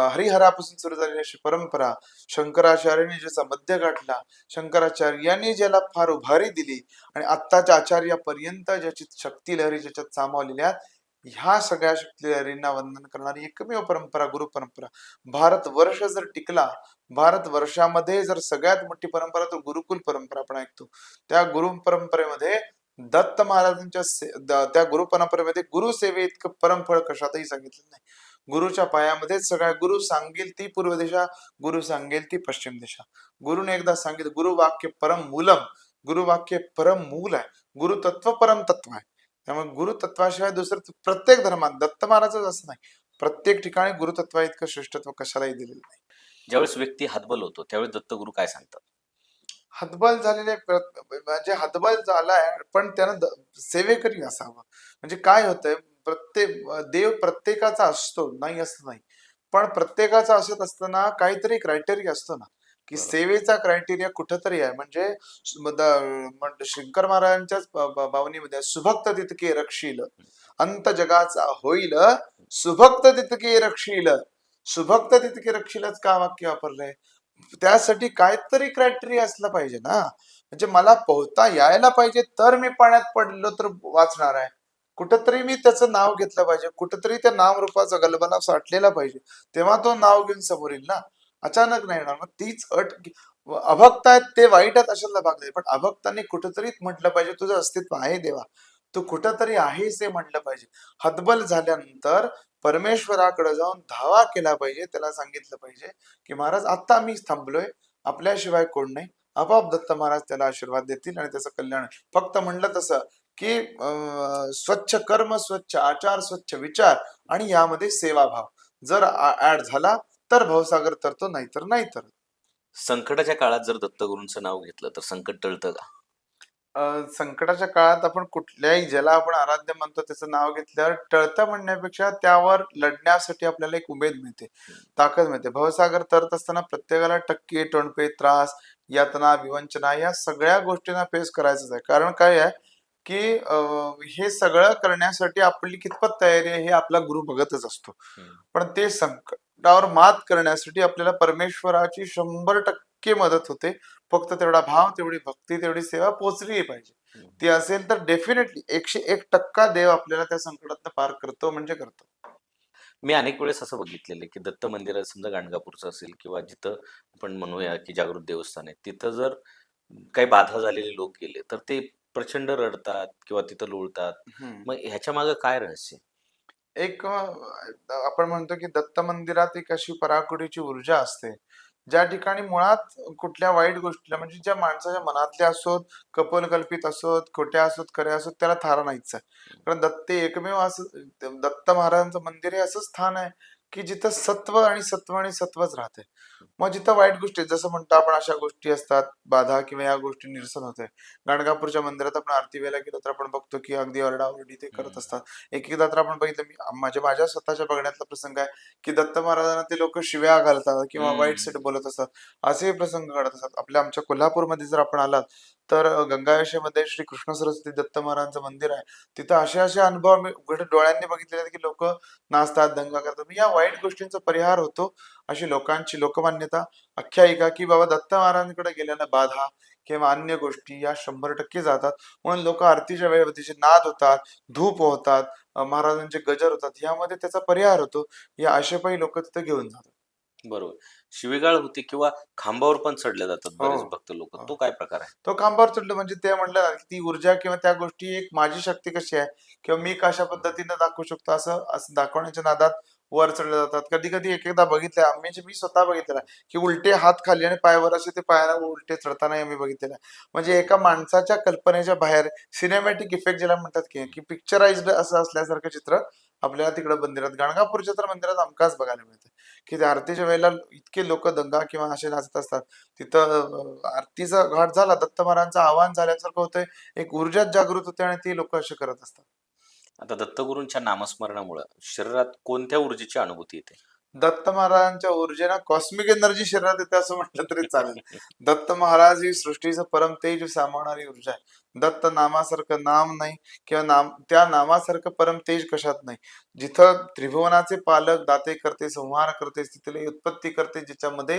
हरिहरापासून सुरू झालेली अशी परंपरा. शंकराचार्यांनी ज्याचा मध्य गाठला, शंकराचार्यांनी ज्याला फार उभारी दिली, आणि आत्ताच्या आचार्यापर्यंत ज्याची शक्ती लहरी ज्याच्यात सामावलेल्या, ह्या सगळ्या शक्ती लहरींना वंदन करणारी एकमेव परंपरा गुरु परंपरा. भारतवर्ष जर टिकला, भारत वर्षामध्ये जर सगळ्यात मोठी परंपरा तर गुरुकुल परंपरा आपण ऐकतो. त्या गुरु परंपरेमध्ये दत्त महाराजांच्या त्या गुरु परंपरेमध्ये गुरुसेवे इतकं परमफळ कशातही सांगितलं नाही. गुरुच्या पायामध्ये सगळ्या, गुरु सांगेल ती पूर्व दिशा, गुरु सांगेल ती पश्चिम दिशा. गुरुने एकदा सांगितलं, गुरु वाक्य परम मूलम, गुरु वाक्य परम मूल आहे, गुरु तत्व परम तत्व आहे. त्यामुळे गुरु तत्वाशिवाय दुसरं प्रत्येक धर्मात, दत्त महाराजच असं नाही, प्रत्येक ठिकाणी गुरुतत्वा इतकं श्रेष्ठत्व कशालाही दिलेलं नाही. ज्यावेळेस व्यक्ती हातबल होतो त्यावेळेस दत्तगुरू काय सांगतात? हतबल झालेले म्हणजे हतबल झालाय, पण त्यानं सेवेकरी असावं. म्हणजे काय होतंय, देव प्रत्येकाचा असतो, नाही असं नाही. पण प्रत्येकाचा असत असताना काहीतरी क्रायटेरिया असतो ना, की बरोबर. सेवेचा क्रायटेरिया कुठेतरी आहे. म्हणजे शंकर महाराजांच्याच बावनीमध्ये सुभक्त तितके रक्षील, अंत जगाचा होईल सुभक्त तितके रक्षील. सुभक्त तितके रक्षीलच का वाक्य वापरलंय? त्यासाठी काहीतरी क्रायटेरिया असला पाहिजे ना. म्हणजे मला पोहता यायला पाहिजे तर मी पाण्यात पडलो तर वाचणार आहे. कुठंतरी मी त्याचं नाव घेतलं पाहिजे, कुठंतरी त्या नामरूपाचा गलबला साठलेला पाहिजे, तेव्हा तो नाव घेऊन समोर येईल ना. अचानक नाही येणार. मग तीच अभक्त आहेत ते वाईट आहेत अशातला भाग नाही, पण अभक्तांनी कुठंतरी म्हटलं पाहिजे तुझं अस्तित्व आहे देवा, तू कुठंतरी आहेस हे म्हटलं पाहिजे. हतबल झाल्यानंतर परमेश्वराकडे जाऊन धावा केला पाहिजे, त्याला सांगितलं पाहिजे की महाराज आता मी थांबलोय, आपल्याशिवाय कोण नाही. आपोआप दत्त महाराज त्याला आशीर्वाद देतील आणि त्याचं कल्याण होईल. फक्त म्हणलं तसं की स्वच्छ कर्म, स्वच्छ आचार, स्वच्छ विचार आणि यामध्ये सेवाभाव जर ऍड झाला तर भवसागर तरतो, नाहीतर नाही तर. संकटाच्या काळात जर दत्तगुरूंचं नाव घेतलं तर संकट टळतं का? संकटाच्या काळात आपण कुठल्याही ज्याला आपण आराध्य म्हणतो त्याचं नाव घेतल्यावर टळतं म्हणण्यापेक्षा त्यावर लढण्यासाठी आपल्याला एक उमेद मिळते, ताकद मिळते. भवसागर तरत असताना प्रत्येकाला टक्के, टोणपे, त्रास, यातना, विवंचना या सगळ्या गोष्टींना फेस करायचंच आहे. कारण काय आहे की हे सगळं करण्यासाठी आपली कितपत तयारी आहे हे आपला गुरु बघतच असतो. हम्म. पण ते संकटावर मात करण्यासाठी आपल्याला परमेश्वराची 100% मदत होते. फक्त तेवढा भाव, तेवढी भक्ती, तेवढी सेवा पोचली पाहिजे. हम्म. ती असेल तर डेफिनेटली 101% देव आपल्याला त्या संकटातनं पार करतो म्हणजे करतो. मी अनेक वेळेस असं बघितलेलं आहे की दत्त मंदिरात समजा गाणगापूरचं असेल किंवा जिथं आपण म्हणूया की जागृत देवस्थान आहे तिथं जर काही बाधा झालेले लोक गेले तर ते प्रचंड रडतात किंवा तिथं लोळतात. हम्म. मग ह्याच्या मागे काय रहस्य? एक आपण म्हणतो की दत्त मंदिरात एक अशी पराकोटीची ऊर्जा असते, ज्या ठिकाणी मुळात कुठल्या वाईट गोष्टीला म्हणजे ज्या माणसाच्या मनातल्या असोत, कपोलकल्पित असोत, खोट्या असोत, खऱ्या असोत, त्याला थारा नाहीच आहे. कारण दत्त एकमेव असं दत्त महाराजांचं मंदिर हे असं स्थान आहे की जिथं सत्व आणि सत्व आणि सत्वच राहते. मग जिथं वाईट गोष्टी आहेत, जसं म्हणतो आपण अशा गोष्टी असतात, बाधा किंवा या गोष्टी निरसन होते. गाणगापूरच्या मंदिरात आपण आरती वेळेला गेलो तर आपण बघतो की अगदी ओरडाओरडी ते करत असतात. एकदा तर आपण बघितलं, मी माझ्या स्वतःच्या बघण्यातला प्रसंग आहे की दत्त महाराजांना ते लोक शिव्या घालतात किंवा वाईट सेट बोलत असतात. असे प्रसंग घडत असतात. आमच्या कोल्हापूरमध्ये जर आपण आलात तर गंगावेशीमध्ये श्री कृष्ण सरस्वती दत्त महाराजांचं मंदिर आहे. तिथं असे असे अनुभव आम्ही उघड डोळ्यांनी बघितलेले आहेत की लोक नाचतात, दंगा करतात. मग या वाईट गोष्टींचा परिहार होतो. अशी लोकांची लोकमान्यता, आख्यायिका की बाबा दत्त महाराजांकडे गेल्यानं बाधा किंवा अन्य गोष्टी या 100% जातात. म्हणून लोक आरतीच्या वेळेवर तिचे नाद होतात, धूप होतात, महाराजांचे गजर होतात, यामध्ये त्याचा परिहार होतो. या आशेपायी लोक तिथे घेऊन जातात. बरोबर. शिवीगाळ होते किंवा खांबावर पण चढले जातात हो, बरेच भक्त लोक. हो. तो काय प्रकार आहे? तो खांबावर चढलं म्हणजे ते म्हणलं ना, की ती ऊर्जा किंवा त्या गोष्टी एक माझी शक्ती कशी आहे किंवा मी कशा पद्धतीने दाखवू शकतो असं असं दाखवण्याच्या नादात वर चढले जातात. कधी कधी एक एकदा बघितलंय आम्ही, म्हणजे मी स्वतः बघितलेलं आहे की उलटे हात खाली आणि पाय वर असे ते पायाला उलटे चढताना आम्ही बघितलेलं आहे. म्हणजे एका माणसाच्या कल्पनेच्या बाहेर सिनेमॅटिक इफेक्ट ज्याला म्हणतात की पिक्चराइज्ड असं असल्यासारखं चित्र आपल्याला तिकडं मंदिरात, गाणगापूरच्या तर मंदिरात हमखास बघायला मिळतं. की त्या आरतीच्या वेळेला इतके लोक दंगा किंवा असे नाचत असतात. तिथं आरतीचा घाट झाला, दत्त महाराजांचं आवाहन झाल्यासारखं होतंय, एक ऊर्जाच जागृत होते आणि ती लोक असे करत असतात. आता दत्तगुरूंच्या नामस्मरणामुळे शरीरात कोणत्या ऊर्जेची अनुभूती येते? दत्त महाराजांच्या ऊर्जेनं कॉस्मिक एनर्जी शरीरात येते असं म्हटलं तरी चालेल. दत्त महाराज ही सृष्टीचं परम तेज सामावणारी ऊर्जा आहे. दत्त नामासारखं नाम नाही किंवा त्या नामासारखं परम तेज कशात नाही. जिथं त्रिभुवनाचे पालक, दाते करते, संहार करते, तिथले उत्पत्ती करते, ज्याच्यामध्ये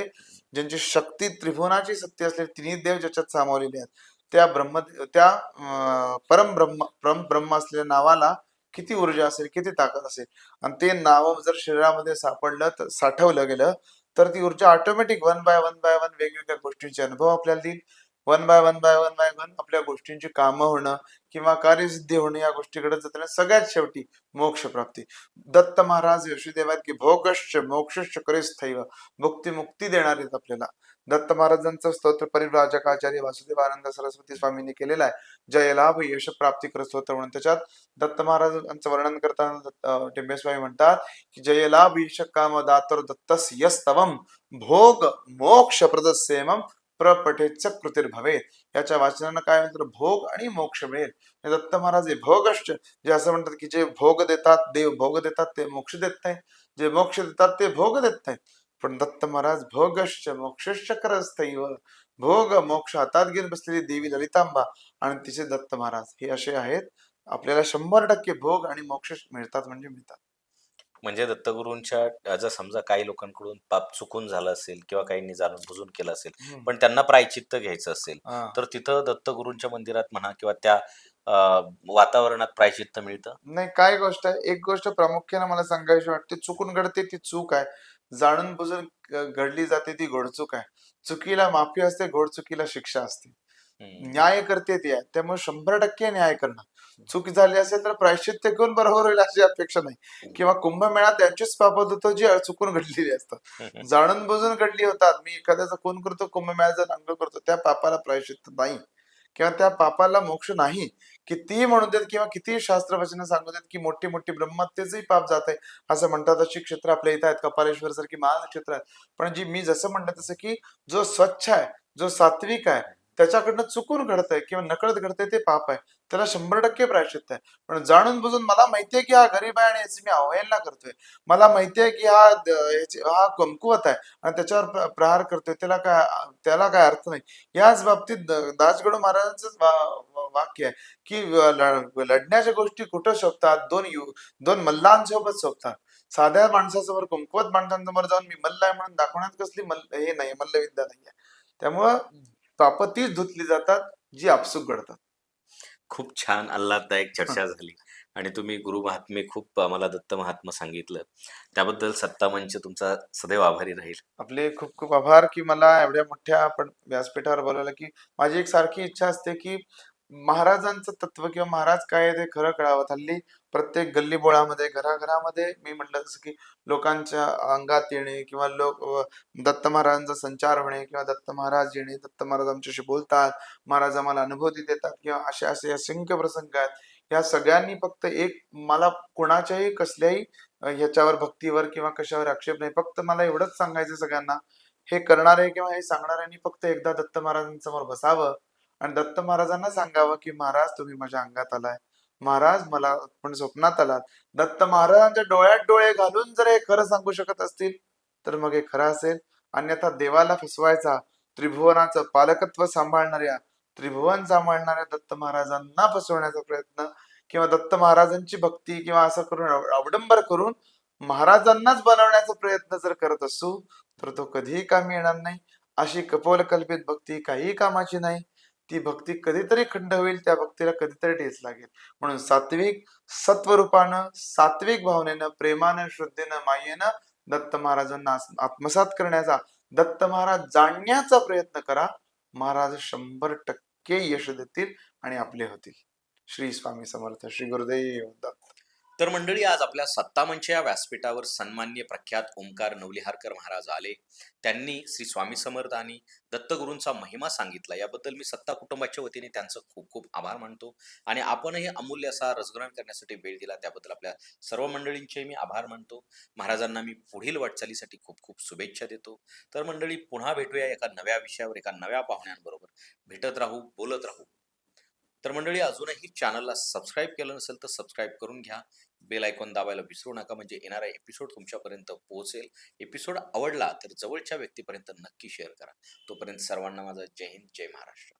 ज्यांची शक्ती त्रिभुवनाची सत्य असलेले तिन्ही देव ज्याच्यात सामावलेले आहेत, त्या परम ब्रह्म असलेल्या नावाला किती ऊर्जा असेल, किती ताकद असेल. आणि ते नाव जर शरीरामध्ये सापडलं तर साठवलं गेलं तर ती ऊर्जा automatic one by one by one वेगवेगळ्या गोष्टींचे अनुभव आपल्याला देईल. One by one by one by one आपल्या गोष्टींची कामं होणं किंवा कार्यसिद्धी होणं या गोष्टीकडे जाताना सगळ्यात शेवटी मोक्ष प्राप्ती. दत्त महाराज यशोदेवात की भोगश्च मोक्षश्च करेस्थैव, भुक्ती मुक्ती देणार आहेत आपल्याला. दत्त महाराजांचं स्तोत्र परिव्राजकाचार्य वासुदेवानंद सरस्वती स्वामींनी केलेला आहे. जय लाभ यश प्राप्ती कर स्तोत्र म्हणून. त्याच्यात दत्त महाराजांचं वर्णन करताना टेंबेस्वामी म्हणतात की जय लाभ ईश काम दातर दत्तस यस्तवम भोग मोक्ष प्रदस्येमम प्रपठेच कृतीर्भवेत. याच्या वाचनानं काय म्हणतात, भोग आणि मोक्ष मिळेल. हे दत्त महाराज हे भोगश्च, जे असं म्हणतात की जे भोग देतात, देव भोग देतात, ते मोक्ष देत नाहीत. जे मोक्ष देतात ते भोग देत नाहीत. पण दत्त महाराज भोगश्च मोक्षश्च करस्थैव, भोग मोक्ष हातात घेऊन बसलेली देवी ललितांबा आणि तिचे दत्त महाराज हे असे आहेत. आपल्याला 100% भोग आणि मोक्ष मिळतात म्हणजे मिळतात. म्हणजे दत्तगुरूंच्या जर समजा काही लोकांकडून पाप चुकून झालं असेल किंवा काहींनी जाणून बुजून केलं असेल, हम्म. पण त्यांना प्रायचित्त घ्यायचं असेल, हा. तर तिथं दत्तगुरूंच्या मंदिरात म्हणा किंवा त्या वातावरणात प्रायचित्त मिळतं. नाही, काय गोष्ट आहे, एक गोष्ट प्रामुख्याने मला सांगायची वाटते, चुकून घडते ती चूक आहे, जाणून बुजून घडली जाते ती घोडचूक आहे. चुकीला माफी असते, घोडचुकीला शिक्षा असते. हम्म. न्याय करते ती आहे, त्यामुळे 100% न्याय करणं. चूक झाली असेल तर प्रायश्चित्त घेऊन बरोबर होईल अशी अपेक्षा नाही. किंवा कुंभमेळा त्यांचीच पाप होतो जी चुकून घडलेली असतात. जाणून बुजून घडली होतात. मी एखाद्याचा खून करतो, कुंभमेळ्याचा अंग करतो, त्या पापाला प्रायश्चित्त नाही किंवा त्या पापाला मोक्ष नाही. कितीही म्हणू देत किंवा कितीही शास्त्रवचनं सांगू देत की मोठी मोठी ब्रह्महत्येचंही पाप जात आहे असं म्हणतात, अशी क्षेत्र आपल्या इथं आहेत, कपालेश्वर सारखी महान क्षेत्र आहेत. पण जी मी जसं म्हणलं तसं की जो स्वच्छ आहे, जो सात्विक आहे, त्याच्याकडनं चुकून घडतंय किंवा नकळत घडतंय ते पाप आहे. त्याला 100% प्रायश्चित्त आहे. पण जाणून बुजून मला माहितीये की हा गरीब आहे आणि याची मी अवहेलना करतोय, मला माहितीये की हा कमकुवत आहे आणि त्याच्यावर प्रहार करतोय, त्याला काय अर्थ नाही. याच बाबतीत दासगणू महाराजांचं वाक्य आहे की लढण्याच्या गोष्टी कुठं शोभतात, दोन मल्लांसोबत शोभतात. साध्या माणसासमोर, कमकुवत माणसांसमोर जाऊन मी मल्ल आहे म्हणून दाखवण्यात कसली हे नाही, मल्लविद्या नाहीये. त्यामुळं पाप तीच धुतली जातात जी आपसूक घडतात. खूप छान आल्हाददायक चर्चा झाली आणि तुम्ही गुरु महात्मे खूप आम्हाला दत्त महात्मा सांगितलं. त्याबद्दल सत्ता मंच तुमचा सदैव आभारी राहील. आपले खूप खूप आभार की मला एवढ्या मोठ्या आपण व्यासपीठावर बोलवलं. की माझी एक सारखी इच्छा असते की महाराजांचं तत्व किंवा महाराज काय आहे ते खरं कळावं. हल्ली प्रत्येक गल्लीबोळामध्ये, घराघरामध्ये मी म्हटलं तसं की लोकांच्या अंगात येणे किंवा दत्त महाराजांचा संचार होणे किंवा दत्त महाराज येणे, दत्त महाराज आमच्याशी बोलतात, महाराज आम्हाला अनुभूती देतात किंवा असे असे असंख्य प्रसंग आहेत. या सगळ्यांनी फक्त एक, मला कोणाच्याही कसल्याही ह्याच्यावर, भक्तीवर किंवा कशावर आक्षेप नाही. फक्त मला एवढंच सांगायचं सगळ्यांना, हे करणारे किंवा हे सांगणाऱ्यांनी फक्त एकदा दत्त महाराजांसमोर बसावं आणि दत्त महाराजांना सांगावं की महाराज तुम्ही माझ्या अंगात आलाय, महाराज मला पण स्वप्नात आलात. दत्त महाराजांच्या डोळ्यात डोळे घालून जर हे खरं सांगू शकत असतील तर मग हे खरं असेल. अन्यथा देवाला फसवायचा, त्रिभुवनाचं पालकत्व सांभाळणाऱ्या, त्रिभुवन सांभाळणाऱ्या दत्त महाराजांना फसवण्याचा प्रयत्न किंवा दत्त महाराजांची भक्ती किंवा असं करून अवडंबर करून महाराजांनाच बनवण्याचा प्रयत्न जर करत असू तर तो कधीही कामी येणार नाही. अशी कपोलकल्पित भक्ती काही कामाची नाही. ती भक्ती कधीतरी खंड होईल, त्या भक्तीला कधीतरी ठेच लागेल. म्हणून सात्विक सत्वरूपानं, सात्विक भावनेनं, प्रेमानं, श्रद्धेनं, मायेनं दत्त महाराजांना आत्मसात करण्याचा, दत्त महाराज जाणण्याचा प्रयत्न करा. महाराज 100% यश देतील आणि आपले होतील. श्री स्वामी समर्थ. श्री गुरुदेव दत्त. तर मंडळी, आज आपल्या सत्तामंच या व्यासपीठावर सन्मान्य प्रख्यात ओंकार नवलिहारकर महाराज आले. त्यांनी श्री स्वामी समर्थ आणि दत्तगुरूंचा महिमा सांगितला. याबद्दल मी सत्ता कुटुंबाच्या वतीने त्यांचं खूप खूप आभार मानतो आणि आपणही अमूल्य असा रसग्रहण करण्यासाठी वेळ दिला त्याबद्दल आपल्या सर्व मंडळींचे मी आभार मानतो. महाराजांना मी पुढील वाटचालीसाठी खूप खूप शुभेच्छा देतो. तर मंडळी, पुन्हा भेटूया एका नव्या विषयावर, एका नव्या पाहुण्यांबरोबर. भेटत राहू, बोलत राहू. तर मंडळी, अजूनही चॅनलला सबस्क्राईब केलं नसेल तर सबस्क्राईब करून घ्या. बेल आयकॉन दाबायला विसरू नका, म्हणजे येणारा एपिसोड तुमच्यापर्यंत पोहोचेल. एपिसोड आवडला तर जवळच्या व्यक्तीपर्यंत नक्की शेअर करा. तोपर्यंत सर्वांना माझा जय हिंद, जय महाराष्ट्र.